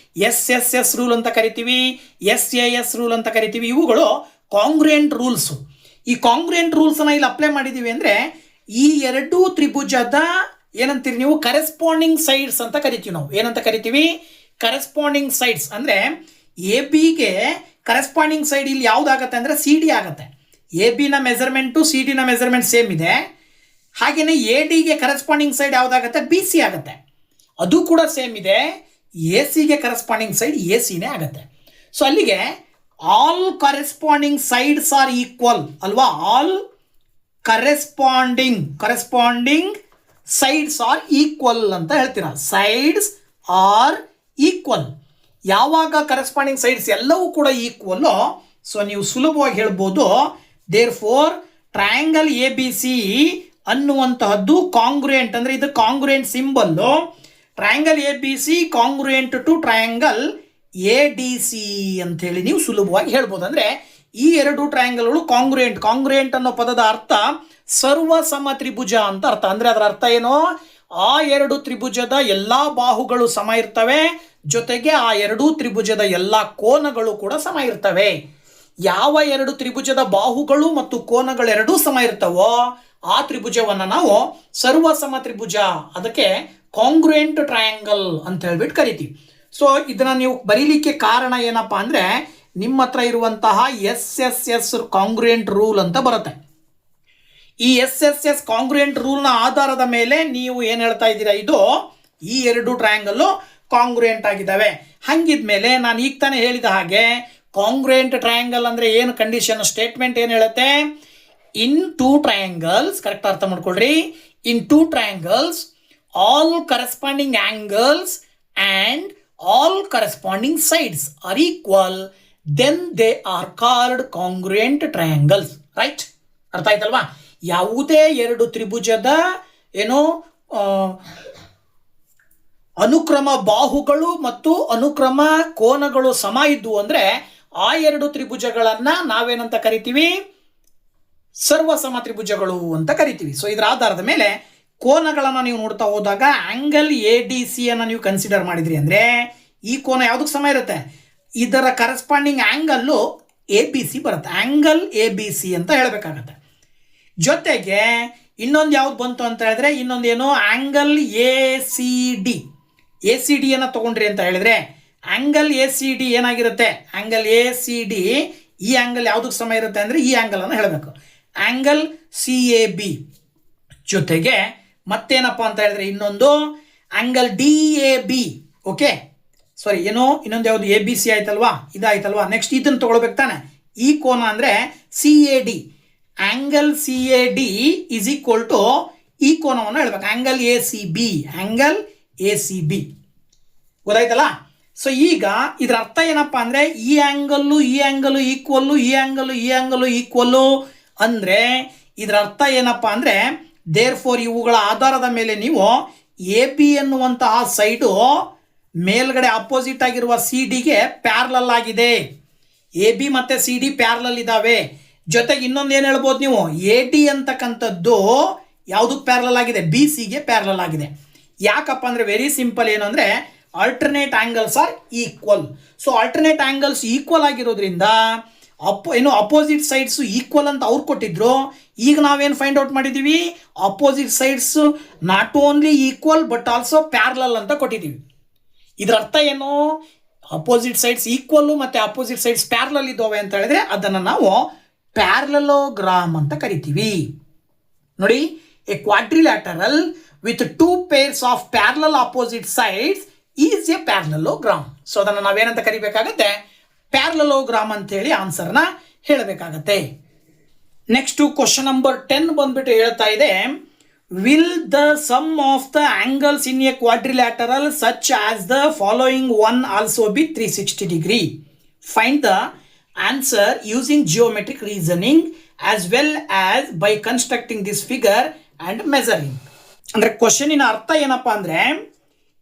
ಎಸ್ ರೂಲ್ ಅಂತ ಕರಿತೀವಿ, ಎಸ್ ರೂಲ್ ಅಂತ ಕರಿತೀವಿ. ಇವುಗಳು ಕಾಂಗ್ರುಯೆಂಟ್ ರೂಲ್ಸು. ಈ ಕಾಂಗ್ರುಯೆಂಟ್ ರೂಲ್ಸನ್ನು ಇಲ್ಲಿ ಅಪ್ಲೈ ಮಾಡಿದ್ದೀವಿ ಅಂದರೆ ಈ ಎರಡೂ ತ್ರಿಭುಜದ ಏನಂತೀರಿ ನೀವು, ಕರೆಸ್ಪಾಂಡಿಂಗ್ ಸೈಡ್ಸ್ ಅಂತ ಕರಿತೀವಿ ನಾವು. ಏನಂತ ಕರಿತೀವಿ? Corresponding sides. ಅಂದರೆ ಎ ಬಿಗೆ ಕರೆಸ್ಪಾಂಡಿಂಗ್ ಸೈಡ್ ಇಲ್ಲಿ ಯಾವುದಾಗತ್ತೆ ಅಂದರೆ ಸಿ ಡಿ ಆಗುತ್ತೆ. ಎ ಬಿನ ಮೆಜರ್ಮೆಂಟು ಸಿ ಡಿನ ಮೆಜರ್ಮೆಂಟ್ ಸೇಮ್ ಇದೆ. ಹಾಗೆಯೇ ಎ ಡಿಗೆ ಕರೆಸ್ಪಾಂಡಿಂಗ್ ಸೈಡ್ ಯಾವುದಾಗುತ್ತೆ? ಬಿ ಸಿ ಆಗುತ್ತೆ, ಅದು ಕೂಡ ಸೇಮ್ ಇದೆ. ಎ ಸಿಗೆ ಕರೆಸ್ಪಾಂಡಿಂಗ್ ಸೈಡ್ ಎ ಸಿನೇ ಆಗುತ್ತೆ. ಸೊ ಅಲ್ಲಿಗೆ all corresponding sides are equal ಅಲ್ವಾ? All corresponding sides are equal ಅಂತ ಹೇಳ್ತೀರಾ. Sides are equal. ಯಾವಾಗ ಕರೆಸ್ಪಾಂಡಿಂಗ್ ಸೈಡ್ಸ್ ಎಲ್ಲವೂ ಕೂಡ ಈಕ್ವಲ್ಲು, ಸೊ ನೀವು ಸುಲಭವಾಗಿ ಹೇಳ್ಬೋದು therefore triangle A B C ಅನ್ನುವಂತಹದ್ದು ಕಾಂಗ್ರುಯೆಂಟ್. ಅಂದರೆ ಇದು congruent symbol. Triangle A B C congruent to triangle A D C ಅಂತೇಳಿ ನೀವು ಸುಲಭವಾಗಿ ಹೇಳ್ಬೋದು. ಅಂದರೆ ಈ ಎರಡು ಟ್ರಯಾಂಗಲ್ಗಳು ಕಾಂಗ್ರುಯೆಂಟ್ ಅನ್ನೋ ಪದದ ಅರ್ಥ ಸರ್ವ ಸಮ ತ್ರಿಭುಜ ಅಂತ ಅರ್ಥ. ಅಂದರೆ ಅದರ ಅರ್ಥ ಏನು? ಆ ಎರಡು ತ್ರಿಭುಜದ ಎಲ್ಲ ಬಾಹುಗಳು ಸಮ ಇರ್ತವೆ, ಜೊತೆಗೆ ಆ ಎರಡೂ ತ್ರಿಭುಜದ ಎಲ್ಲ ಕೋನಗಳು ಕೂಡ ಸಮ ಇರ್ತವೆ. ಯಾವ ಎರಡು ತ್ರಿಭುಜದ ಬಾಹುಗಳು ಮತ್ತು ಕೋನಗಳೆರಡೂ ಸಮ ಇರ್ತವೋ ಆ ತ್ರಿಭುಜವನ್ನು ನಾವು ಸರ್ವ ಸಮ ತ್ರಿಭುಜ, ಅದಕ್ಕೆ ಕಾಂಗ್ರುಯೆಂಟ್ ಟ್ರಯಾಂಗಲ್ ಅಂತ ಹೇಳ್ಬಿಟ್ಟು ಕರಿತೀವಿ. ಸೊ ಇದನ್ನ ನೀವು ಬರೀಲಿಕ್ಕೆ ಕಾರಣ ಏನಪ್ಪಾ ಅಂದರೆ ನಿಮ್ಮ ಹತ್ರ ಇರುವಂತಹ ಎಸ್ ಕಾಂಗ್ರುಯೆಂಟ್ ರೂಲ್ ಅಂತ ಬರುತ್ತೆ. ಈ ಎಸ್ ಕಾಂಗ್ರುಯೆಂಟ್ ರೂಲ್ನ ಆಧಾರದ ಮೇಲೆ ನೀವು ಏನು ಹೇಳ್ತಾ ಇದ್ದೀರಾ, ಇದು ಈ ಎರಡು ಟ್ರಯಾಂಗಲ್ಲು ಕಾಂಗ್ರುಯೆಂಟ್ ಆಗಿದ್ದಾವೆ. ಹಂಗಿದ್ಮೇಲೆ ನಾನು ಈಗ ತಾನೇ ಹೇಳಿದ ಹಾಗೆ ಕಾಂಗ್ರುಯೆಂಟ್ ಟ್ರಯಾಂಗಲ್ ಅಂದರೆ ಏನು ಕಂಡೀಷನ್ ಸ್ಟೇಟ್ಮೆಂಟ್ ಏನು ಹೇಳುತ್ತೆ? ಇನ್ ಟೂ ಟ್ರಯಾಂಗಲ್ಸ್, ಕರೆಕ್ಟ್ ಅರ್ಥ ಮಾಡ್ಕೊಳ್ರಿ, in two triangles all corresponding angles and all corresponding sides are equal, then they are called congruent triangles. Right? ಅರ್ಥ ಆಯ್ತಲ್ವಾ? ಯಾವುದೇ ಎರಡು ತ್ರಿಭುಜದ ಏನು ಅನುಕ್ರಮ ಬಾಹುಗಳು ಮತ್ತು ಅನುಕ್ರಮ ಕೋನಗಳು ಸಮ ಇದ್ವು ಅಂದರೆ ಆ ಎರಡು ತ್ರಿಭುಜಗಳನ್ನು ನಾವೇನಂತ ಕರಿತೀವಿ? ಸರ್ವಸಮ ತ್ರಿಭುಜಗಳು ಅಂತ ಕರಿತೀವಿ. ಸೊ ಇದರ ಆಧಾರದ ಮೇಲೆ ಕೋನಗಳನ್ನು ನೀವು ನೋಡ್ತಾ ಹೋದಾಗ ಆಂಗಲ್ ಎ ಡಿ ಸಿ ಅನ್ನು ನೀವು ಕನ್ಸಿಡರ್ ಮಾಡಿದ್ರಿ ಅಂದರೆ ಈ ಕೋನ ಯಾವುದಕ್ಕೆ ಸಮ ಇರುತ್ತೆ? ಇದರ corresponding angle A B C ಬರುತ್ತೆ. ಆ್ಯಂಗಲ್ ಎ ಬಿ ಸಿ ಅಂತ ಹೇಳಬೇಕಾಗತ್ತೆ. ಜೊತೆಗೆ ಇನ್ನೊಂದು ಯಾವ್ದು ಬಂತು ಅಂತ ಹೇಳಿದ್ರೆ ಇನ್ನೊಂದೇನು ಆ್ಯಂಗಲ್ ಎ ಸಿ ಡಿಯನ್ನು ತೊಗೊಂಡ್ರಿ ಅಂತ ಹೇಳಿದ್ರೆ ಆ್ಯಂಗಲ್ ಎ ಸಿ ಡಿ ಏನಾಗಿರುತ್ತೆ? ಆ್ಯಂಗಲ್ ಎ ಸಿ ಡಿ ಈ ಆ್ಯಂಗಲ್ ಯಾವುದಕ್ಕೆ ಸಮ ಇರುತ್ತೆ ಅಂದರೆ ಈ ಆ್ಯಂಗಲನ್ನು ಹೇಳಬೇಕು, ಆ್ಯಂಗಲ್ ಸಿ ಎ ಬಿ. ಜೊತೆಗೆ ಮತ್ತೇನಪ್ಪ ಅಂತ ಹೇಳಿದ್ರೆ ಇನ್ನೊಂದು angle D A B. Okay, sorry, ಏನೋ ಇನ್ನೊಂದು ಯಾವುದು ಎ ಬಿ ಸಿ ಆಯ್ತಲ್ವಾ, ಇದಾಯ್ತಲ್ವಾ. ನೆಕ್ಸ್ಟ್ ಇದನ್ನು ತೊಗೊಳ್ಬೇಕು ತಾನೆ. ಈ ಕೋನ ಅಂದರೆ C A D, angle C A D is equal to ಈ ಕೋನವನ್ನು ಹೇಳ್ಬೇಕು, ಆ್ಯಂಗಲ್ ಎ ಸಿ ಬಿ. ಗೊತ್ತಾಯ್ತಲ್ಲ? ಸೊ ಈಗ ಇದರ ಅರ್ಥ ಏನಪ್ಪ ಅಂದರೆ ಈ ಆ್ಯಂಗಲ್ಲು ಈಕ್ವಲ್ಲು, ಈ ಆ್ಯಂಗಲ್ಲು ಈಕ್ವಲ್ಲು ಅಂದರೆ ಇದರ ಅರ್ಥ ಏನಪ್ಪ ಅಂದರೆ ದೇರ್ ಫೋರ್ ಇವುಗಳ ಆಧಾರದ ಮೇಲೆ ನೀವು ಎ ಬಿ ಎನ್ನುವಂತಹ ಸೈಡು ಮೇಲ್ಗಡೆ ಅಪೋಸಿಟ್ ಆಗಿರುವ ಸಿ ಡಿಗೆ ಪ್ಯಾರಲಲ್ ಆಗಿದೆ. ಎ ಬಿ ಮತ್ತು ಸಿ ಡಿ ಪ್ಯಾರಲಲ್ ಇದ್ದಾವೆ. ಜೊತೆಗೆ ಇನ್ನೊಂದು ಏನು ಹೇಳ್ಬೋದು ನೀವು, ಎ ಡಿ ಅಂತಕ್ಕಂಥದ್ದು ಯಾವುದಕ್ಕೆ ಪ್ಯಾರಲಲ್ ಆಗಿದೆ? ಬಿ ಸಿಗೆ ಪ್ಯಾರಲಲ್ ಆಗಿದೆ. ಯಾಕಪ್ಪ ಅಂದರೆ ವೆರಿ ಸಿಂಪಲ್, ಏನು ಅಂದರೆ alternate angles are equal. So alternate angles equal ಆಗಿರೋದ್ರಿಂದ ಅಪೋಸಿಟ್ ಸೈಡ್ಸು ಈಕ್ವಲ್ ಅಂತ ಅವ್ರು ಕೊಟ್ಟಿದ್ರು. ಈಗ ನಾವೇನು ಫೈಂಡ್ ಔಟ್ ಮಾಡಿದ್ದೀವಿ? Opposite sides not only equal but also parallel ಅಂತ ಕೊಟ್ಟಿದ್ದೀವಿ. ಇದರ ಅರ್ಥ ಏನು? ಅಪೋಸಿಟ್ ಸೈಡ್ಸ್ ಈಕ್ವಲ್ಲು ಮತ್ತು ಅಪೋಸಿಟ್ ಸೈಡ್ಸ್ ಪ್ಯಾರಲಲ್ ಇದ್ದಾವೆ ಅಂತ ಹೇಳಿದ್ರೆ ಅದನ್ನು ನಾವು ಪ್ಯಾರಲಲೋಗ್ರಾಮ್ ಅಂತ ಕರಿತೀವಿ. ನೋಡಿ, a quadrilateral with two pairs of parallel opposite sides is a parallelogram. So ಅದನ್ನು ನಾವೇನಂತ ಕರಿಬೇಕಾಗತ್ತೆ? ಪ್ಯಾರಲಲೋಗ್ರಾಮ್ ಅಂತೇಳಿ ಆನ್ಸರ್ನ ಹೇಳಬೇಕಾಗತ್ತೆ. ನೆಕ್ಸ್ಟು ಕ್ವಶನ್ ನಂಬರ್ 10 ಬಂದ್ಬಿಟ್ಟು ಹೇಳ್ತಾ ಇದೆ, will the sum of the angles in a quadrilateral such as the following one also be 360 degree? Find the answer using geometric reasoning as well as by constructing this figure and measuring. ಅಂದರೆ ಕ್ವಶನಿನ ಅರ್ಥ ಏನಪ್ಪ ಅಂದರೆ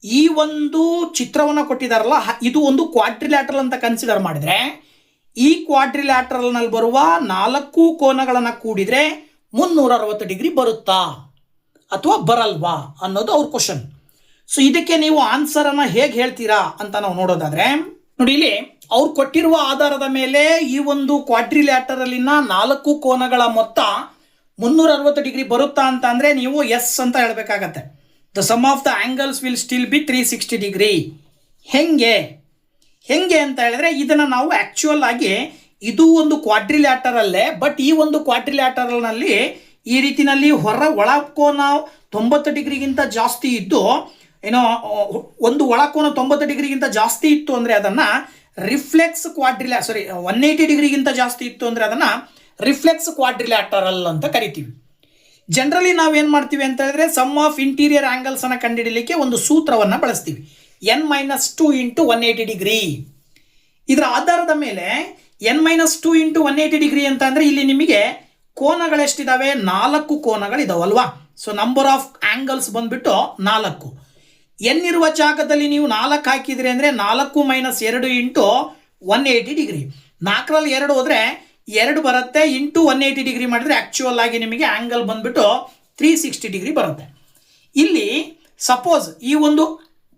ಈ ಒಂದು ಚಿತ್ರವನ್ನು ಕೊಟ್ಟಿದ್ದಾರಲ್ಲ, ಇದು ಒಂದು ಕ್ವಾಡ್ರಿಲ್ಯಾಟರಲ್ ಅಂತ ಕನ್ಸಿಡರ್ ಮಾಡಿದರೆ ಈ ಕ್ವಾಡ್ರಿಲ್ಯಾಟ್ರಲ್ನಲ್ಲಿ ಬರುವ 4 ಕೋನಗಳನ್ನು ಕೂಡಿದರೆ 360 ಡಿಗ್ರಿ ಬರುತ್ತಾ ಅಥವಾ ಬರಲ್ವಾ ಅನ್ನೋದು ಅವ್ರ ಕ್ವಶನ್. ಸೊ ಇದಕ್ಕೆ ನೀವು ಆನ್ಸರನ್ನು ಹೇಗೆ ಹೇಳ್ತೀರಾ ಅಂತ ನಾವು ನೋಡೋದಾದ್ರೆ ನೋಡಿ, ಇಲ್ಲಿ ಅವ್ರು ಕೊಟ್ಟಿರುವ ಆಧಾರದ ಮೇಲೆ ಈ ಒಂದು ಕ್ವಾಡ್ರಿಲ್ಯಾಟರಲಿನ 4 ಕೋನಗಳ ಮೊತ್ತ 360 ಡಿಗ್ರಿ ಬರುತ್ತಾ ಅಂತ ಅಂದರೆ ನೀವು ಎಸ್ ಅಂತ ಹೇಳಬೇಕಾಗತ್ತೆ. The sum of the angles will still be 360 degree. ಹೆಂಗೆ ಅಂತ ಹೇಳಿದ್ರೆ ಇದನ್ನು ನಾವು ಆ್ಯಕ್ಚುಯಲ್ ಆಗಿ ಇದು ಒಂದು ಕ್ವಾಡ್ರಿಲ್ಯಾಟರಲ್ಲೇ, ಬಟ್ ಈ ಒಂದು ಕ್ವಾಡ್ರಿಲ್ಯಾಟರಲ್ನಲ್ಲಿ ಈ ರೀತಿಯಲ್ಲಿ ಒಳಕೋನ 90 ಡಿಗ್ರಿಗಿಂತ ಜಾಸ್ತಿ ಇದ್ದು ಒಂದು ಒಳಕೋನ 90 ಡಿಗ್ರಿಗಿಂತ ಜಾಸ್ತಿ ಇತ್ತು ಅಂದರೆ ಅದನ್ನು ರಿಫ್ಲೆಕ್ಸ್ 180 ಡಿಗ್ರಿಗಿಂತ ಜಾಸ್ತಿ ಇತ್ತು ಅಂದರೆ ಅದನ್ನು ರಿಫ್ಲೆಕ್ಸ್ ಕ್ವಾಡ್ರಿಲ್ಯಾಟರಲ್ ಅಂತ ಕರಿತೀವಿ. ಜನರಲಿ ನಾವೇನು ಮಾಡ್ತೀವಿ ಅಂತ ಹೇಳಿದ್ರೆ ಸಮ್ ಆಫ್ ಇಂಟೀರಿಯರ್ ಆ್ಯಂಗಲ್ಸನ್ನು ಕಂಡುಹಿಡಲಿಕ್ಕೆ ಒಂದು ಸೂತ್ರವನ್ನು ಬಳಸ್ತೀವಿ, n-2 × 180 ಡಿಗ್ರಿ. ಇದರ ಆಧಾರದ ಮೇಲೆ n-2 × 180 ಡಿಗ್ರಿ ಅಂತ ಅಂದರೆ ಇಲ್ಲಿ ನಿಮಗೆ ಕೋನಗಳೆಷ್ಟಿದ್ದಾವೆ? 4 ಕೋನಗಳಿದಾವಲ್ವಾ. ಸೊ ನಂಬರ್ ಆಫ್ ಆ್ಯಂಗಲ್ಸ್ ಬಂದ್ಬಿಟ್ಟು 4. ಎನ್ ಇರುವ ಜಾಗದಲ್ಲಿ ನೀವು 4 ಹಾಕಿದ್ರಿ ಅಂದರೆ 4 - 2 × 180 ಡಿಗ್ರಿ. 4ರಲ್ಲಿ 2 ಹೋದರೆ 2 ಬರುತ್ತೆ, ಇಂಟು 180 ಡಿಗ್ರಿ ಮಾಡಿದ್ರೆ ಆ್ಯಕ್ಚುಯಲ್ ಆಗಿ ನಿಮಗೆ ಆ್ಯಂಗಲ್ ಬಂದ್ಬಿಟ್ಟು 360 ಡಿಗ್ರಿ ಬರುತ್ತೆ. ಇಲ್ಲಿ ಸಪೋಸ್ ಈ ಒಂದು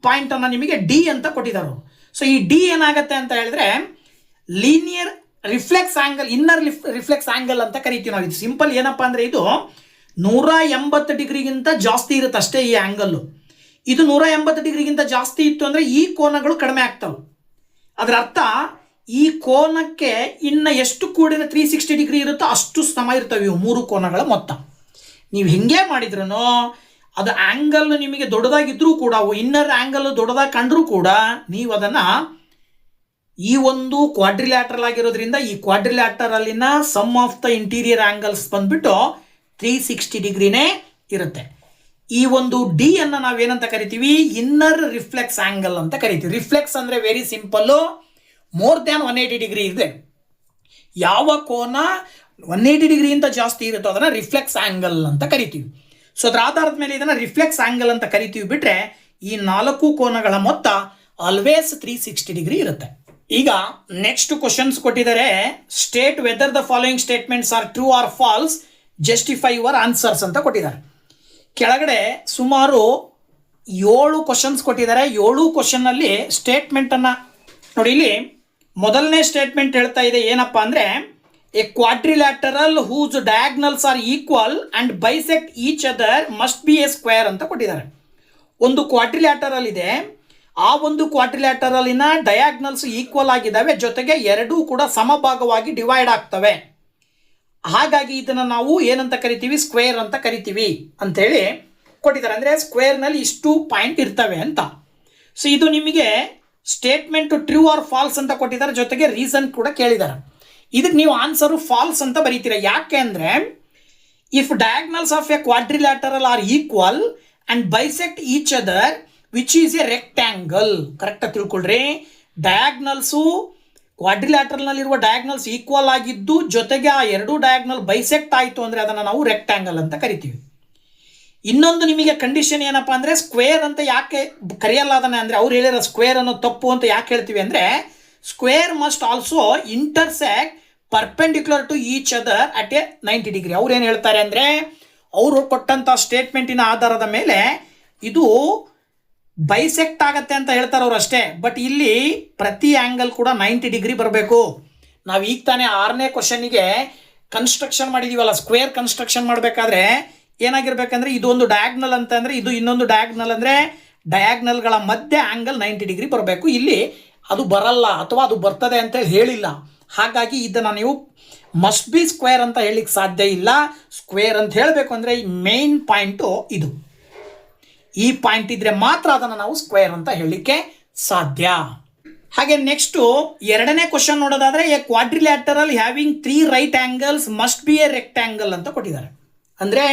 ಪಾಯಿಂಟನ್ನು ನಿಮಗೆ ಡಿ ಅಂತ ಕೊಟ್ಟಿದ್ದಾರೆ. ಸೊ ಈ ಡಿ ಏನಾಗುತ್ತೆ ಅಂತ ಹೇಳಿದ್ರೆ linear reflex angle, inner reflex angle ಅಂತ ಕರಿತೀವಿ ನಾವು. ಇದು ಸಿಂಪಲ್ ಏನಪ್ಪ ಅಂದರೆ ಇದು 180 ಡಿಗ್ರಿಗಿಂತ ಜಾಸ್ತಿ ಇರುತ್ತೆ ಅಷ್ಟೇ ಈ ಆ್ಯಂಗಲ್ಲು. ಇದು 180 ಡಿಗ್ರಿಗಿಂತ ಜಾಸ್ತಿ ಇತ್ತು ಅಂದರೆ ಈ ಕೋನಗಳು ಕಡಿಮೆ ಆಗ್ತವೆ. ಅದರ ಅರ್ಥ ಈ ಕೋನಕ್ಕೆ ಇನ್ನು ಎಷ್ಟು ಕೂಡಿದ್ರೆ 360 ಡಿಗ್ರಿ ಇರುತ್ತೋ ಅಷ್ಟು ಸಮ ಇರ್ತವೆ ಇವು 3 ಕೋನಗಳ ಮೊತ್ತ. ನೀವು ಹಿಂಗೆ ಮಾಡಿದ್ರೂ ಅದು ಆ್ಯಂಗಲ್ ನಿಮಗೆ ದೊಡ್ಡದಾಗಿದ್ರೂ ಕೂಡ, ಇನ್ನರ್ ಆ್ಯಂಗಲ್ ದೊಡ್ಡದಾಗಿ ಕಂಡ್ರೂ ಕೂಡ ನೀವು ಅದನ್ನು ಈ ಒಂದು ಕ್ವಾಡ್ರಿಲ್ಯಾಟರಲ್ ಆಗಿರೋದ್ರಿಂದ ಈ ಕ್ವಾಡ್ರಿಲ್ಯಾಟರಲ್ಲಿನ sum of the interior angles ಬಂದ್ಬಿಟ್ಟು 360 ಡಿಗ್ರಿನೇ ಇರುತ್ತೆ. ಈ ಒಂದು ಡಿ ಅನ್ನು ನಾವೇನಂತ ಕರಿತೀವಿ? ಇನ್ನರ್ ರಿಫ್ಲೆಕ್ಸ್ ಆ್ಯಂಗಲ್ ಅಂತ ಕರಿತೀವಿ. ರಿಫ್ಲೆಕ್ಸ್ ಅಂದರೆ very simple, more than 180 degree ಇದೆ. ಯಾವ ಕೋನ 180 ಡಿಗ್ರಿಗಿಂತ ಜಾಸ್ತಿ ಇರುತ್ತೋ ಅದನ್ನು ರಿಫ್ಲೆಕ್ಸ್ ಆ್ಯಂಗಲ್ ಅಂತ ಕರಿತೀವಿ. ಸೊ ಅದರ ಆಧಾರದ ಮೇಲೆ ಇದನ್ನು ರಿಫ್ಲೆಕ್ಸ್ ಆ್ಯಂಗಲ್ ಅಂತ ಕರಿತೀವಿ. ಬಿಟ್ಟರೆ ಈ 4 ಕೋನಗಳ ಮೊತ್ತ ಆಲ್ವೇಸ್ 360 ಡಿಗ್ರಿ ಇರುತ್ತೆ. ಈಗ ನೆಕ್ಸ್ಟ್ ಕ್ವಶನ್ಸ್ ಕೊಟ್ಟಿದ್ದಾರೆ. State whether the following statements are true or false, justify your answers ಅಂತ ಕೊಟ್ಟಿದ್ದಾರೆ. ಕೆಳಗಡೆ ಸುಮಾರು 7 ಕ್ವಶನ್ಸ್ ಕೊಟ್ಟಿದ್ದಾರೆ. 7 ಕ್ವಶನ್ನಲ್ಲಿ ಸ್ಟೇಟ್ಮೆಂಟನ್ನು ನೋಡಿ. ಇಲ್ಲಿ ಮೊದಲನೇ ಸ್ಟೇಟ್ಮೆಂಟ್ ಹೇಳ್ತಾ ಇದೆ ಏನಪ್ಪ ಅಂದರೆ a quadrilateral whose diagonals are equal and bisect each other must be a square ಅಂತ ಕೊಟ್ಟಿದ್ದಾರೆ. ಒಂದು ಕ್ವಾಡ್ರಿಲ್ಯಾಟರಲ್ ಇದೆ, ಆ ಒಂದು ಕ್ವಾಡ್ರಿಲ್ಯಾಟರಲಿನ ಡಯಾಗ್ನಲ್ಸ್ ಈಕ್ವಲ್ ಆಗಿದ್ದಾವೆ, ಜೊತೆಗೆ ಎರಡೂ ಕೂಡ ಸಮಭಾಗವಾಗಿ ಡಿವೈಡ್ ಆಗ್ತವೆ. ಹಾಗಾಗಿ ಇದನ್ನು ನಾವು ಏನಂತ ಕರಿತೀವಿ? ಸ್ಕ್ವೇರ್ ಅಂತ ಕರಿತೀವಿ ಅಂಥೇಳಿ ಕೊಟ್ಟಿದ್ದಾರೆ. ಅಂದರೆ ಸ್ಕ್ವೇರ್ನಲ್ಲಿ ಇಷ್ಟು ಪಾಯಿಂಟ್ ಇರ್ತವೆ ಅಂತ. ಸೊ ಇದು ನಿಮಗೆ ಸ್ಟೇಟ್ಮೆಂಟು ಟ್ರೂ ಆರ್ ಫಾಲ್ಸ್ ಅಂತ ಕೊಟ್ಟಿದ್ದಾರೆ, ಜೊತೆಗೆ ರೀಸನ್ ಕೂಡ ಕೇಳಿದ್ದಾರೆ. ಇದಕ್ಕೆ ನೀವು ಆನ್ಸರು ಫಾಲ್ಸ್ ಅಂತ ಬರೀತೀರ. ಯಾಕೆ ಅಂದರೆ if diagonals of a quadrilateral are equal and bisect each other which is a rectangle. ಕರೆಕ್ಟಾಗಿ ತಿಳ್ಕೊಳ್ರಿ, ಡಯಾಗ್ನಲ್ಸು ಕ್ವಾಡ್ರಿಲ್ಯಾಟರಲ್ನಲ್ಲಿರುವ ಡಯಾಗ್ನಲ್ಸ್ ಈಕ್ವಲ್ ಆಗಿದ್ದು ಜೊತೆಗೆ ಆ ಎರಡೂ ಡಯಾಗ್ನಲ್ ಬೈಸೆಕ್ಟ್ ಆಯಿತು ಅಂದರೆ ಅದನ್ನು ನಾವು ರೆಕ್ಟ್ಯಾಂಗಲ್ ಅಂತ ಕರಿತೀವಿ. ಇನ್ನೊಂದು ನಿಮಗೆ ಕಂಡೀಷನ್ ಏನಪ್ಪ ಅಂದರೆ ಸ್ಕ್ವೇರ್ ಅಂತ ಯಾಕೆ ಕರೆಯಲ್ಲ ಅದನ್ನು ಅಂದರೆ ಅವ್ರು ಹೇಳಿರೋ ಸ್ಕ್ವೇರ್ ಅನ್ನೋದು ತಪ್ಪು ಅಂತ ಯಾಕೆ ಹೇಳ್ತೀವಿ ಅಂದರೆ square must also intersect perpendicular to each other at a 90 degree. ಅವ್ರು ಏನು ಹೇಳ್ತಾರೆ ಅಂದರೆ ಅವರು ಕೊಟ್ಟಂಥ ಸ್ಟೇಟ್ಮೆಂಟಿನ ಆಧಾರದ ಮೇಲೆ ಇದು ಬೈಸೆಕ್ಟ್ ಆಗತ್ತೆ ಅಂತ ಹೇಳ್ತಾರೆ ಅವರು ಅಷ್ಟೇ. ಬಟ್ ಇಲ್ಲಿ ಪ್ರತಿ ಆ್ಯಂಗಲ್ ಕೂಡ 90 ಡಿಗ್ರಿ ಬರಬೇಕು. ನಾವು ಈಗ ತಾನೇ 6ನೇ ಕ್ವಶನಿಗೆ ಕನ್ಸ್ಟ್ರಕ್ಷನ್ ಮಾಡಿದ್ದೀವಲ್ಲ, ಸ್ಕ್ವೇರ್ ಕನ್ಸ್ಟ್ರಕ್ಷನ್ ಮಾಡಬೇಕಾದ್ರೆ ಏನಾಗಿರ್ಬೇಕಂದ್ರೆ ಇದು ಒಂದು ಡಯಾಗ್ನಲ್ ಅಂತ ಅಂದರೆ ಇದು ಇನ್ನೊಂದು ಡಯಾಗ್ನಲ್ ಅಂದರೆ ಡಯಾಗ್ನಲ್ಗಳ ಮಧ್ಯೆ ಆ್ಯಂಗಲ್ 90 ಡಿಗ್ರಿ ಬರಬೇಕು. ಇಲ್ಲಿ ಅದು ಬರಲ್ಲ ಅಥವಾ ಅದು ಬರ್ತದೆ ಅಂತೇಳಿ ಹೇಳಿಲ್ಲ. ಹಾಗಾಗಿ ಇದನ್ನು ನೀವು ಮಸ್ಟ್ ಬಿ ಸ್ಕ್ವೇರ್ ಅಂತ ಹೇಳಲಿಕ್ಕೆ ಸಾಧ್ಯ ಇಲ್ಲ. ಸ್ಕ್ವೇರ್ ಅಂತ ಹೇಳಬೇಕು ಅಂದರೆ ಈ ಮೇನ್ ಪಾಯಿಂಟು ಇದು, ಈ ಪಾಯಿಂಟ್ ಇದ್ರೆ ಮಾತ್ರ ಅದನ್ನು ನಾವು ಸ್ಕ್ವೇರ್ ಅಂತ ಹೇಳಲಿಕ್ಕೆ ಸಾಧ್ಯ. ಹಾಗೆ ನೆಕ್ಸ್ಟು 2ನೇ ಕ್ವಶನ್ ನೋಡೋದಾದರೆ a quadrilateral having 3 right angles must be a rectangle ಅಂತ ಕೊಟ್ಟಿದ್ದಾರೆ. ಅಂದರೆ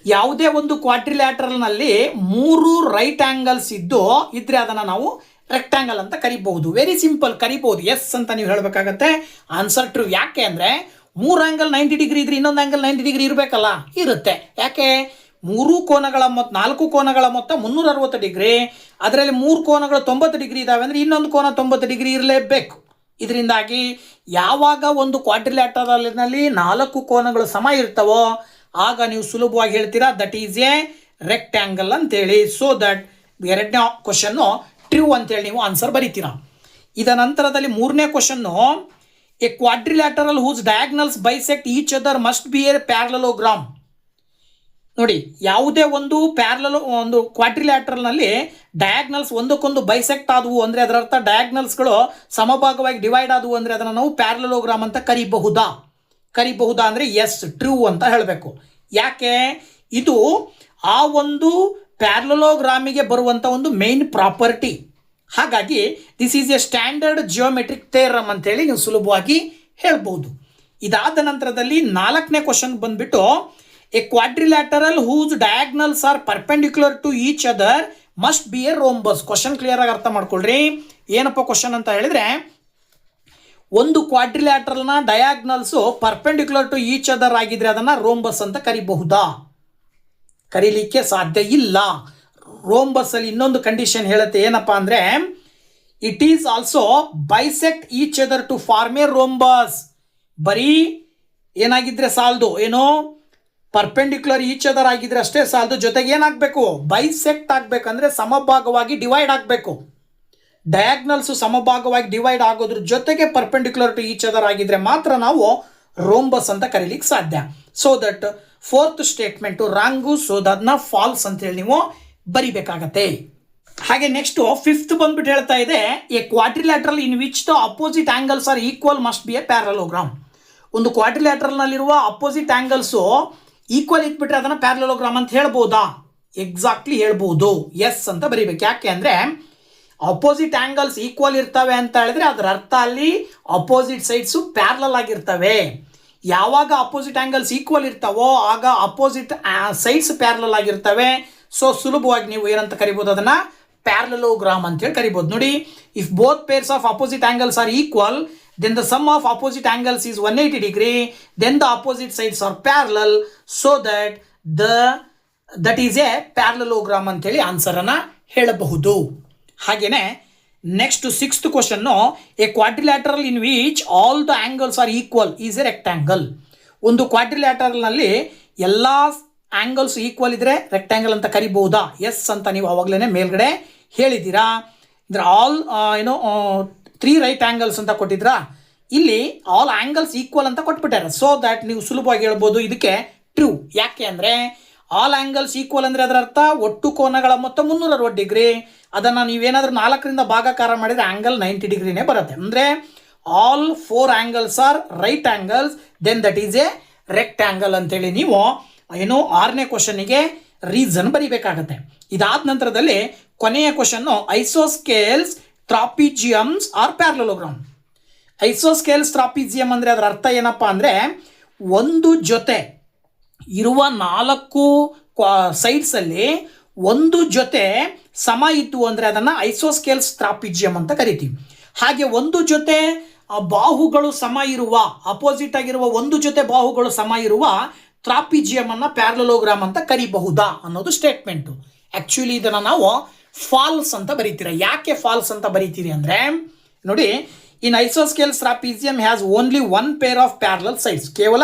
ಯಾವುದೇ ಒಂದು ಕ್ವಾಡ್ರಿಲ್ಯಾಟರಲ್ನಲ್ಲಿ 3 ರೈಟ್ ಆ್ಯಂಗಲ್ಸ್ ಇದ್ದರೆ ಅದನ್ನು ನಾವು ರೆಕ್ಟ್ಯಾಂಗಲ್ ಅಂತ ಕರಿಬಹುದು. ವೆರಿ ಸಿಂಪಲ್, ಕರಿಬಹುದು. ಎಸ್ ಅಂತ ನೀವು ಹೇಳಬೇಕಾಗತ್ತೆ. Answer true. ಯಾಕೆ ಅಂದರೆ 3 ಆ್ಯಂಗಲ್ 90 ಡಿಗ್ರಿ ಇದ್ರೆ ಇನ್ನೊಂದು ಆ್ಯಂಗಲ್ 90 ಡಿಗ್ರಿ ಇರಬೇಕಲ್ಲ, ಇರುತ್ತೆ. ಯಾಕೆ? 4 ಕೋನಗಳ ಮೊತ್ತ 360 ಡಿಗ್ರಿ, ಅದರಲ್ಲಿ 3 ಕೋನಗಳು 90 ಡಿಗ್ರಿ ಇದ್ದಾವೆ ಅಂದರೆ ಇನ್ನೊಂದು ಕೋನ 90 ಡಿಗ್ರಿ ಇರಲೇಬೇಕು. ಇದರಿಂದಾಗಿ ಯಾವಾಗ ಒಂದು ಕ್ವಾಡ್ರಿಲ್ಯಾಟರಲ್ನಲ್ಲಿ 4 ಕೋನಗಳು ಸಮ ಇರ್ತವೋ ಆಗ ನೀವು ಸುಲಭವಾಗಿ ಹೇಳ್ತೀರಾ ದಟ್ ಈಸ್ ಎ ರೆಕ್ಟ್ಯಾಂಗಲ್ ಅಂತೇಳಿ. ಸೊ ದಟ್ ಎರಡನೇ ಕ್ವಶನ್ನು ಟ್ರೂ ಅಂತೇಳಿ ನೀವು ಆನ್ಸರ್ ಬರೀತೀರಾ. ಇದರ ನಂತರದಲ್ಲಿ ಮೂರನೇ question, a quadrilateral whose diagonals bisect each other must be a parallelogram. ನೋಡಿ, ಯಾವುದೇ ಒಂದು ಒಂದು ಕ್ವಾಡ್ರಿಲ್ಯಾಟರಲ್ನಲ್ಲಿ ಡಯಾಗ್ನಲ್ಸ್ ಒಂದಕ್ಕೊಂದು ಬೈಸೆಕ್ಟ್ ಆದವು ಅಂದರೆ ಅದರ ಅರ್ಥ ಡಯಾಗ್ನಲ್ಸ್ಗಳು ಸಮಭಾಗವಾಗಿ ಡಿವೈಡ್ ಆದವು ಅಂದರೆ ಅದನ್ನು ನಾವು ಪ್ಯಾರಲೋಗ್ರಾಮ್ ಅಂತ ಕರಿಬಹುದಾ ಅಂದರೆ ಎಸ್, ಟ್ರೂ ಅಂತ ಹೇಳಬೇಕು. ಯಾಕೆ? ಇದು ಆ ಒಂದು ಪ್ಯಾರಲೋಗ್ರಾಮಿಗೆ ಬರುವಂಥ ಒಂದು ಮೇನ್ ಪ್ರಾಪರ್ಟಿ. ಹಾಗಾಗಿ this is a standard geometric theorem ಅಂತೇಳಿ ನೀವು ಸುಲಭವಾಗಿ ಹೇಳ್ಬೋದು. ಇದಾದ ನಂತರದಲ್ಲಿ 4ನೇ ಕ್ವಶನ್ ಬಂದ್ಬಿಟ್ಟು, a quadrilateral whose diagonals are perpendicular to each other must be a rhombus. Question clear ಆಗಿ ಅರ್ಥ ಮಾಡ್ಕೊಳ್ರಿ. ಏನಪ್ಪ ಕ್ವಶನ್ ಅಂತ ಹೇಳಿದ್ರೆ, ಒಂದು ಕ್ವಾಡ್ರಿಲ್ಯಾಟರಲ್ನ diagonals perpendicular to each other ಆಗಿದ್ರೆ ಅದನ್ನು ರೋಂಬಸ್ ಅಂತ ಕರಿಬಹುದಾ? ಕರೀಲಿಕ್ಕೆ ಸಾಧ್ಯ ಇಲ್ಲ. ರೋಂಬಸ್ ಅಲ್ಲಿ ಇನ್ನೊಂದು ಕಂಡೀಷನ್ ಹೇಳುತ್ತೆ. ಏನಪ್ಪ ಅಂದರೆ, it is also bisect each other to form a rhombus. ಬರೀ ಏನಾಗಿದ್ರೆ ಸಾಲದು, ಏನೋ ಪರ್ಪೆಂಡಿಕ್ಯುಲರ್ ಈಚ್ ಅದರ್ ಆಗಿದ್ರೆ ಅಷ್ಟೇ ಸಾಲದು, ಜೊತೆಗೆ ಏನಾಗಬೇಕು, ಬೈಸೆಕ್ಟ್ ಆಗಬೇಕಂದ್ರೆ ಸಮಭಾಗವಾಗಿ ಡಿವೈಡ್ ಆಗಬೇಕು. ಡಯಾಗ್ನಲ್ಸು ಸಮಭಾಗವಾಗಿ ಡಿವೈಡ್ ಆಗೋದ್ರ ಜೊತೆಗೆ ಪರ್ಪೆಂಡಿಕ್ಯುಲರ್ ಟು ಈಚ್ ಅದರ್ ಆಗಿದ್ರೆ ಮಾತ್ರ ನಾವು ರೋಂಬಸ್ ಅಂತ ಕರೀಲಿಕ್ಕೆ ಸಾಧ್ಯ. So that 4th statement wrong. So ಅದನ್ನ ಫಾಲ್ಸ್ ಅಂತೇಳಿ ನೀವು ಬರಿಬೇಕಾಗತ್ತೆ. ಹಾಗೆ ನೆಕ್ಸ್ಟ್ 5th ಬಂದ್ಬಿಟ್ಟು ಹೇಳ್ತಾ ಇದೆ, a quadrilateral in which the opposite angles are equal must be a parallelogram. ಒಂದು ಕ್ವಾಡ್ರಿಲ್ಯಾಟರಲ್ನಲ್ಲಿರುವ ಅಪೋಸಿಟ್ ಆಂಗಲ್ಸು ಈಕ್ವಲ್ ಇದ್ಬಿಟ್ರೆ ಅದನ್ನು ಪ್ಯಾರಲೋಗ್ರಾಮ್ ಅಂತ ಹೇಳ್ಬೋದಾ? ಎಕ್ಸಾಕ್ಟ್ಲಿ ಹೇಳ್ಬೋದು, ಎಸ್ ಅಂತ ಬರೀಬೇಕು. ಯಾಕೆ ಅಂದರೆ ಅಪೋಸಿಟ್ ಆಂಗಲ್ಸ್ ಈಕ್ವಲ್ ಇರ್ತವೆ ಅಂತ ಹೇಳಿದ್ರೆ ಅದರ ಅರ್ಥ ಅಲ್ಲಿ ಅಪೋಸಿಟ್ ಸೈಡ್ಸು ಪ್ಯಾರಲಲ್ ಆಗಿರ್ತವೆ. ಯಾವಾಗ ಅಪೋಸಿಟ್ ಆಂಗಲ್ಸ್ ಈಕ್ವಲ್ ಇರ್ತಾವೋ ಆಗ ಅಪೋಸಿಟ್ ಸೈಡ್ಸ್ ಪ್ಯಾರಲಲ್ ಆಗಿರ್ತವೆ. ಸೊ ಸುಲಭವಾಗಿ ನೀವು ಏನಂತ ಕರಿಬೋದು, ಅದನ್ನು ಪ್ಯಾರಲೋಗ್ರಾಮ್ ಅಂತೇಳಿ ಕರಿಬೋದು. ನೋಡಿ, if both pairs of opposite angles are equal then the sum of opposite angles is 180 degree, then the opposite sides are parallel, so that is a parallelogram ಅಂತೇಳಿ ಆನ್ಸರನ್ನು ಹೇಳಬಹುದು. ಹಾಗೆಯೇ next 6th question, a quadrilateral in which all the angles are equal is a rectangle. ಒಂದು ಕ್ವಾಡ್ರಿಲ್ಯಾಟರಲ್ನಲ್ಲಿ ಎಲ್ಲ angles equal ಇದ್ರೆ rectangle ಅಂತ ಕರಿಬಹುದಾ? S ಅಂತ ನೀವು ಅವಾಗಲೇ ಮೇಲ್ಗಡೆ ಹೇಳಿದ್ದೀರಾ. ಅಂದ್ರೆ ಆಲ್ 3 ರೈಟ್ ಆಂಗಲ್ಸ್ ಅಂತ ಕೊಟ್ಟಿದ್ರಾ, ಇಲ್ಲಿ ಆಲ್ ಆಂಗಲ್ಸ್ ಈಕ್ವಲ್ ಅಂತ ಕೊಟ್ಬಿಟ್ಟಾರೆ. ಸೊ ದ್ಯಾಟ್ ನೀವು ಸುಲಭವಾಗಿ ಹೇಳ್ಬೋದು ಇದಕ್ಕೆ ಟ್ರೂ. ಯಾಕೆ ಅಂದರೆ ಆಲ್ ಆಂಗಲ್ಸ್ ಈಕ್ವಲ್ ಅಂದರೆ ಅದರ ಅರ್ಥ ಒಟ್ಟು ಕೋನಗಳ ಮೊತ್ತ 360 ಡಿಗ್ರಿ. ಅದನ್ನು ನೀವೇನಾದರೂ 4ರಿಂದ ಭಾಗಾಕಾರ ಮಾಡಿದರೆ ಆಂಗಲ್ 90 ಡಿಗ್ರಿನೇ ಬರುತ್ತೆ. ಅಂದರೆ all 4 angles are right angles, then that is a rectangle ಅಂತೇಳಿ ನೀವು 6ನೇ ಕ್ವಶನ್ನಿಗೆ ರೀಸನ್ ಬರೀಬೇಕಾಗತ್ತೆ. ಇದಾದ ನಂತರದಲ್ಲಿ ಕೊನೆಯ question, isosceles trapeziums are parallelogram. Isosceles trapezium ಅಂದರೆ ಅದರ ಅರ್ಥ ಏನಪ್ಪ ಅಂದರೆ, ಒಂದು ಜೊತೆ ಇರುವ 4 ಸೈಡ್ಸಲ್ಲಿ ಒಂದು ಜೊತೆ ಸಮ ಇತ್ತು ಅಂದರೆ ಅದನ್ನು ಐಸೋಸ್ಕೇಲ್ಸ್ ಟ್ರಾಪಿಜಿಯಮ್ ಅಂತ ಕರಿತೀವಿ. ಹಾಗೆ ಒಂದು ಜೊತೆ ಬಾಹುಗಳು ಸಮ ಇರುವ, ಅಪೋಸಿಟ್ ಆಗಿರುವ ಒಂದು ಜೊತೆ ಬಾಹುಗಳು ಸಮ ಇರುವ ಟ್ರಾಪಿಜಿಯಮ್ ಅನ್ನು ಪ್ಯಾರಲೋಗ್ರಾಮ್ ಅಂತ ಕರಿಬಹುದಾ ಅನ್ನೋದು ಸ್ಟೇಟ್ಮೆಂಟು. ಆ್ಯಕ್ಚುಲಿ ಇದನ್ನು ನಾವು ಫಾಲ್ಸ್ ಅಂತ ಬರೀತೀರ. ಯಾಕೆ ಫಾಲ್ಸ್ ಅಂತ ಬರೀತೀರಿ ಅಂದರೆ, ನೋಡಿ, in isosceles trapezium has only 1 pair of parallel sides. ಕೇವಲ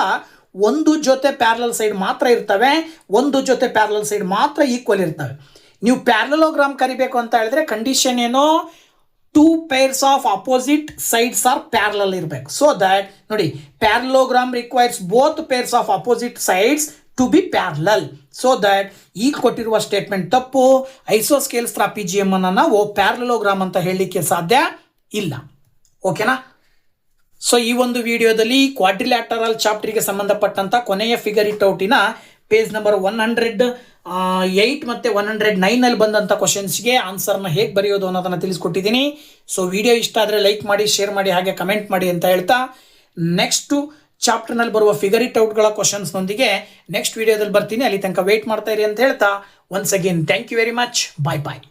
ಒಂದು ಜೊತೆ ಪ್ಯಾರಲಲ್ ಸೈಡ್ ಮಾತ್ರ ಇರ್ತವೆ, ಒಂದು ಜೊತೆ ಪ್ಯಾರಲಲ್ ಸೈಡ್ ಮಾತ್ರ ಈಕ್ವಲ್ ಇರ್ತವೆ. ನೀವು ಪ್ಯಾರಲೋಗ್ರಾಮ್ ಕರಿಬೇಕು ಅಂತ ಹೇಳಿದ್ರೆ ಕಂಡೀಷನ್ ಏನೋ 2 pairs of opposite sides are parallel ಇರಬೇಕು. ಸೊ ದ್ಯಾಟ್ ನೋಡಿ, parallelogram requires both pairs of opposite sides to be parallel. So that ಈಗ ಕೊಟ್ಟಿರುವ ಸ್ಟೇಟ್ಮೆಂಟ್ ತಪ್ಪು. ಐಸೋಸ್ಕೇಲ್ಸ್ ಟ್ರಾಪಿಜಿಯಮ್ ಅನ್ನು ನಾವು ಪ್ಯಾರಲೋಗ್ರಾಮ್ ಅಂತ ಹೇಳಲಿಕ್ಕೆ ಸಾಧ್ಯ ಇಲ್ಲ. ಓಕೆನಾ? ಸೊ ಈ ಒಂದು ವಿಡಿಯೋದಲ್ಲಿ ಕ್ವಾಡ್ರಿಲ್ಯಾಟರಲ್ ಚಾಪ್ಟರ್ಗೆ ಸಂಬಂಧಪಟ್ಟಂಥ ಕೊನೆಯ ಫಿಗರ್ ಇಟ್ ಔಟಿನ ಪೇಜ್ ನಂಬರ್ 108 ಮತ್ತು 109 ಬಂದಂಥ ಕ್ವಶನ್ಸ್ಗೆ ಆನ್ಸರ್ನ ಹೇಗೆ ಬರೆಯೋದು ಅನ್ನೋದನ್ನು ತಿಳಿಸ್ಕೊಟ್ಟಿದ್ದೀನಿ. ಸೊ ವಿಡಿಯೋ ಇಷ್ಟ ಆದರೆ ಲೈಕ್ ಮಾಡಿ, ಶೇರ್ ಮಾಡಿ, ಹಾಗೆ ಕಮೆಂಟ್ ಮಾಡಿ ಅಂತ ಹೇಳ್ತಾ, ನೆಕ್ಸ್ಟು ಚಾಪ್ಟರ್ನಲ್ಲಿ ಬರುವ ಫಿಗರ್ ಇಟ್ ಔಟ್ಗಳ ಕ್ವಶನ್ಸ್ನೊಂದಿಗೆ ನೆಕ್ಸ್ಟ್ ವಿಡಿಯೋದಲ್ಲಿ ಬರ್ತೀನಿ. ಅಲ್ಲಿ ತನಕ ವೇಟ್ ಮಾಡ್ತಾ ಇರಿ ಅಂತ ಹೇಳ್ತಾ, once again thank you very much. Bye bye.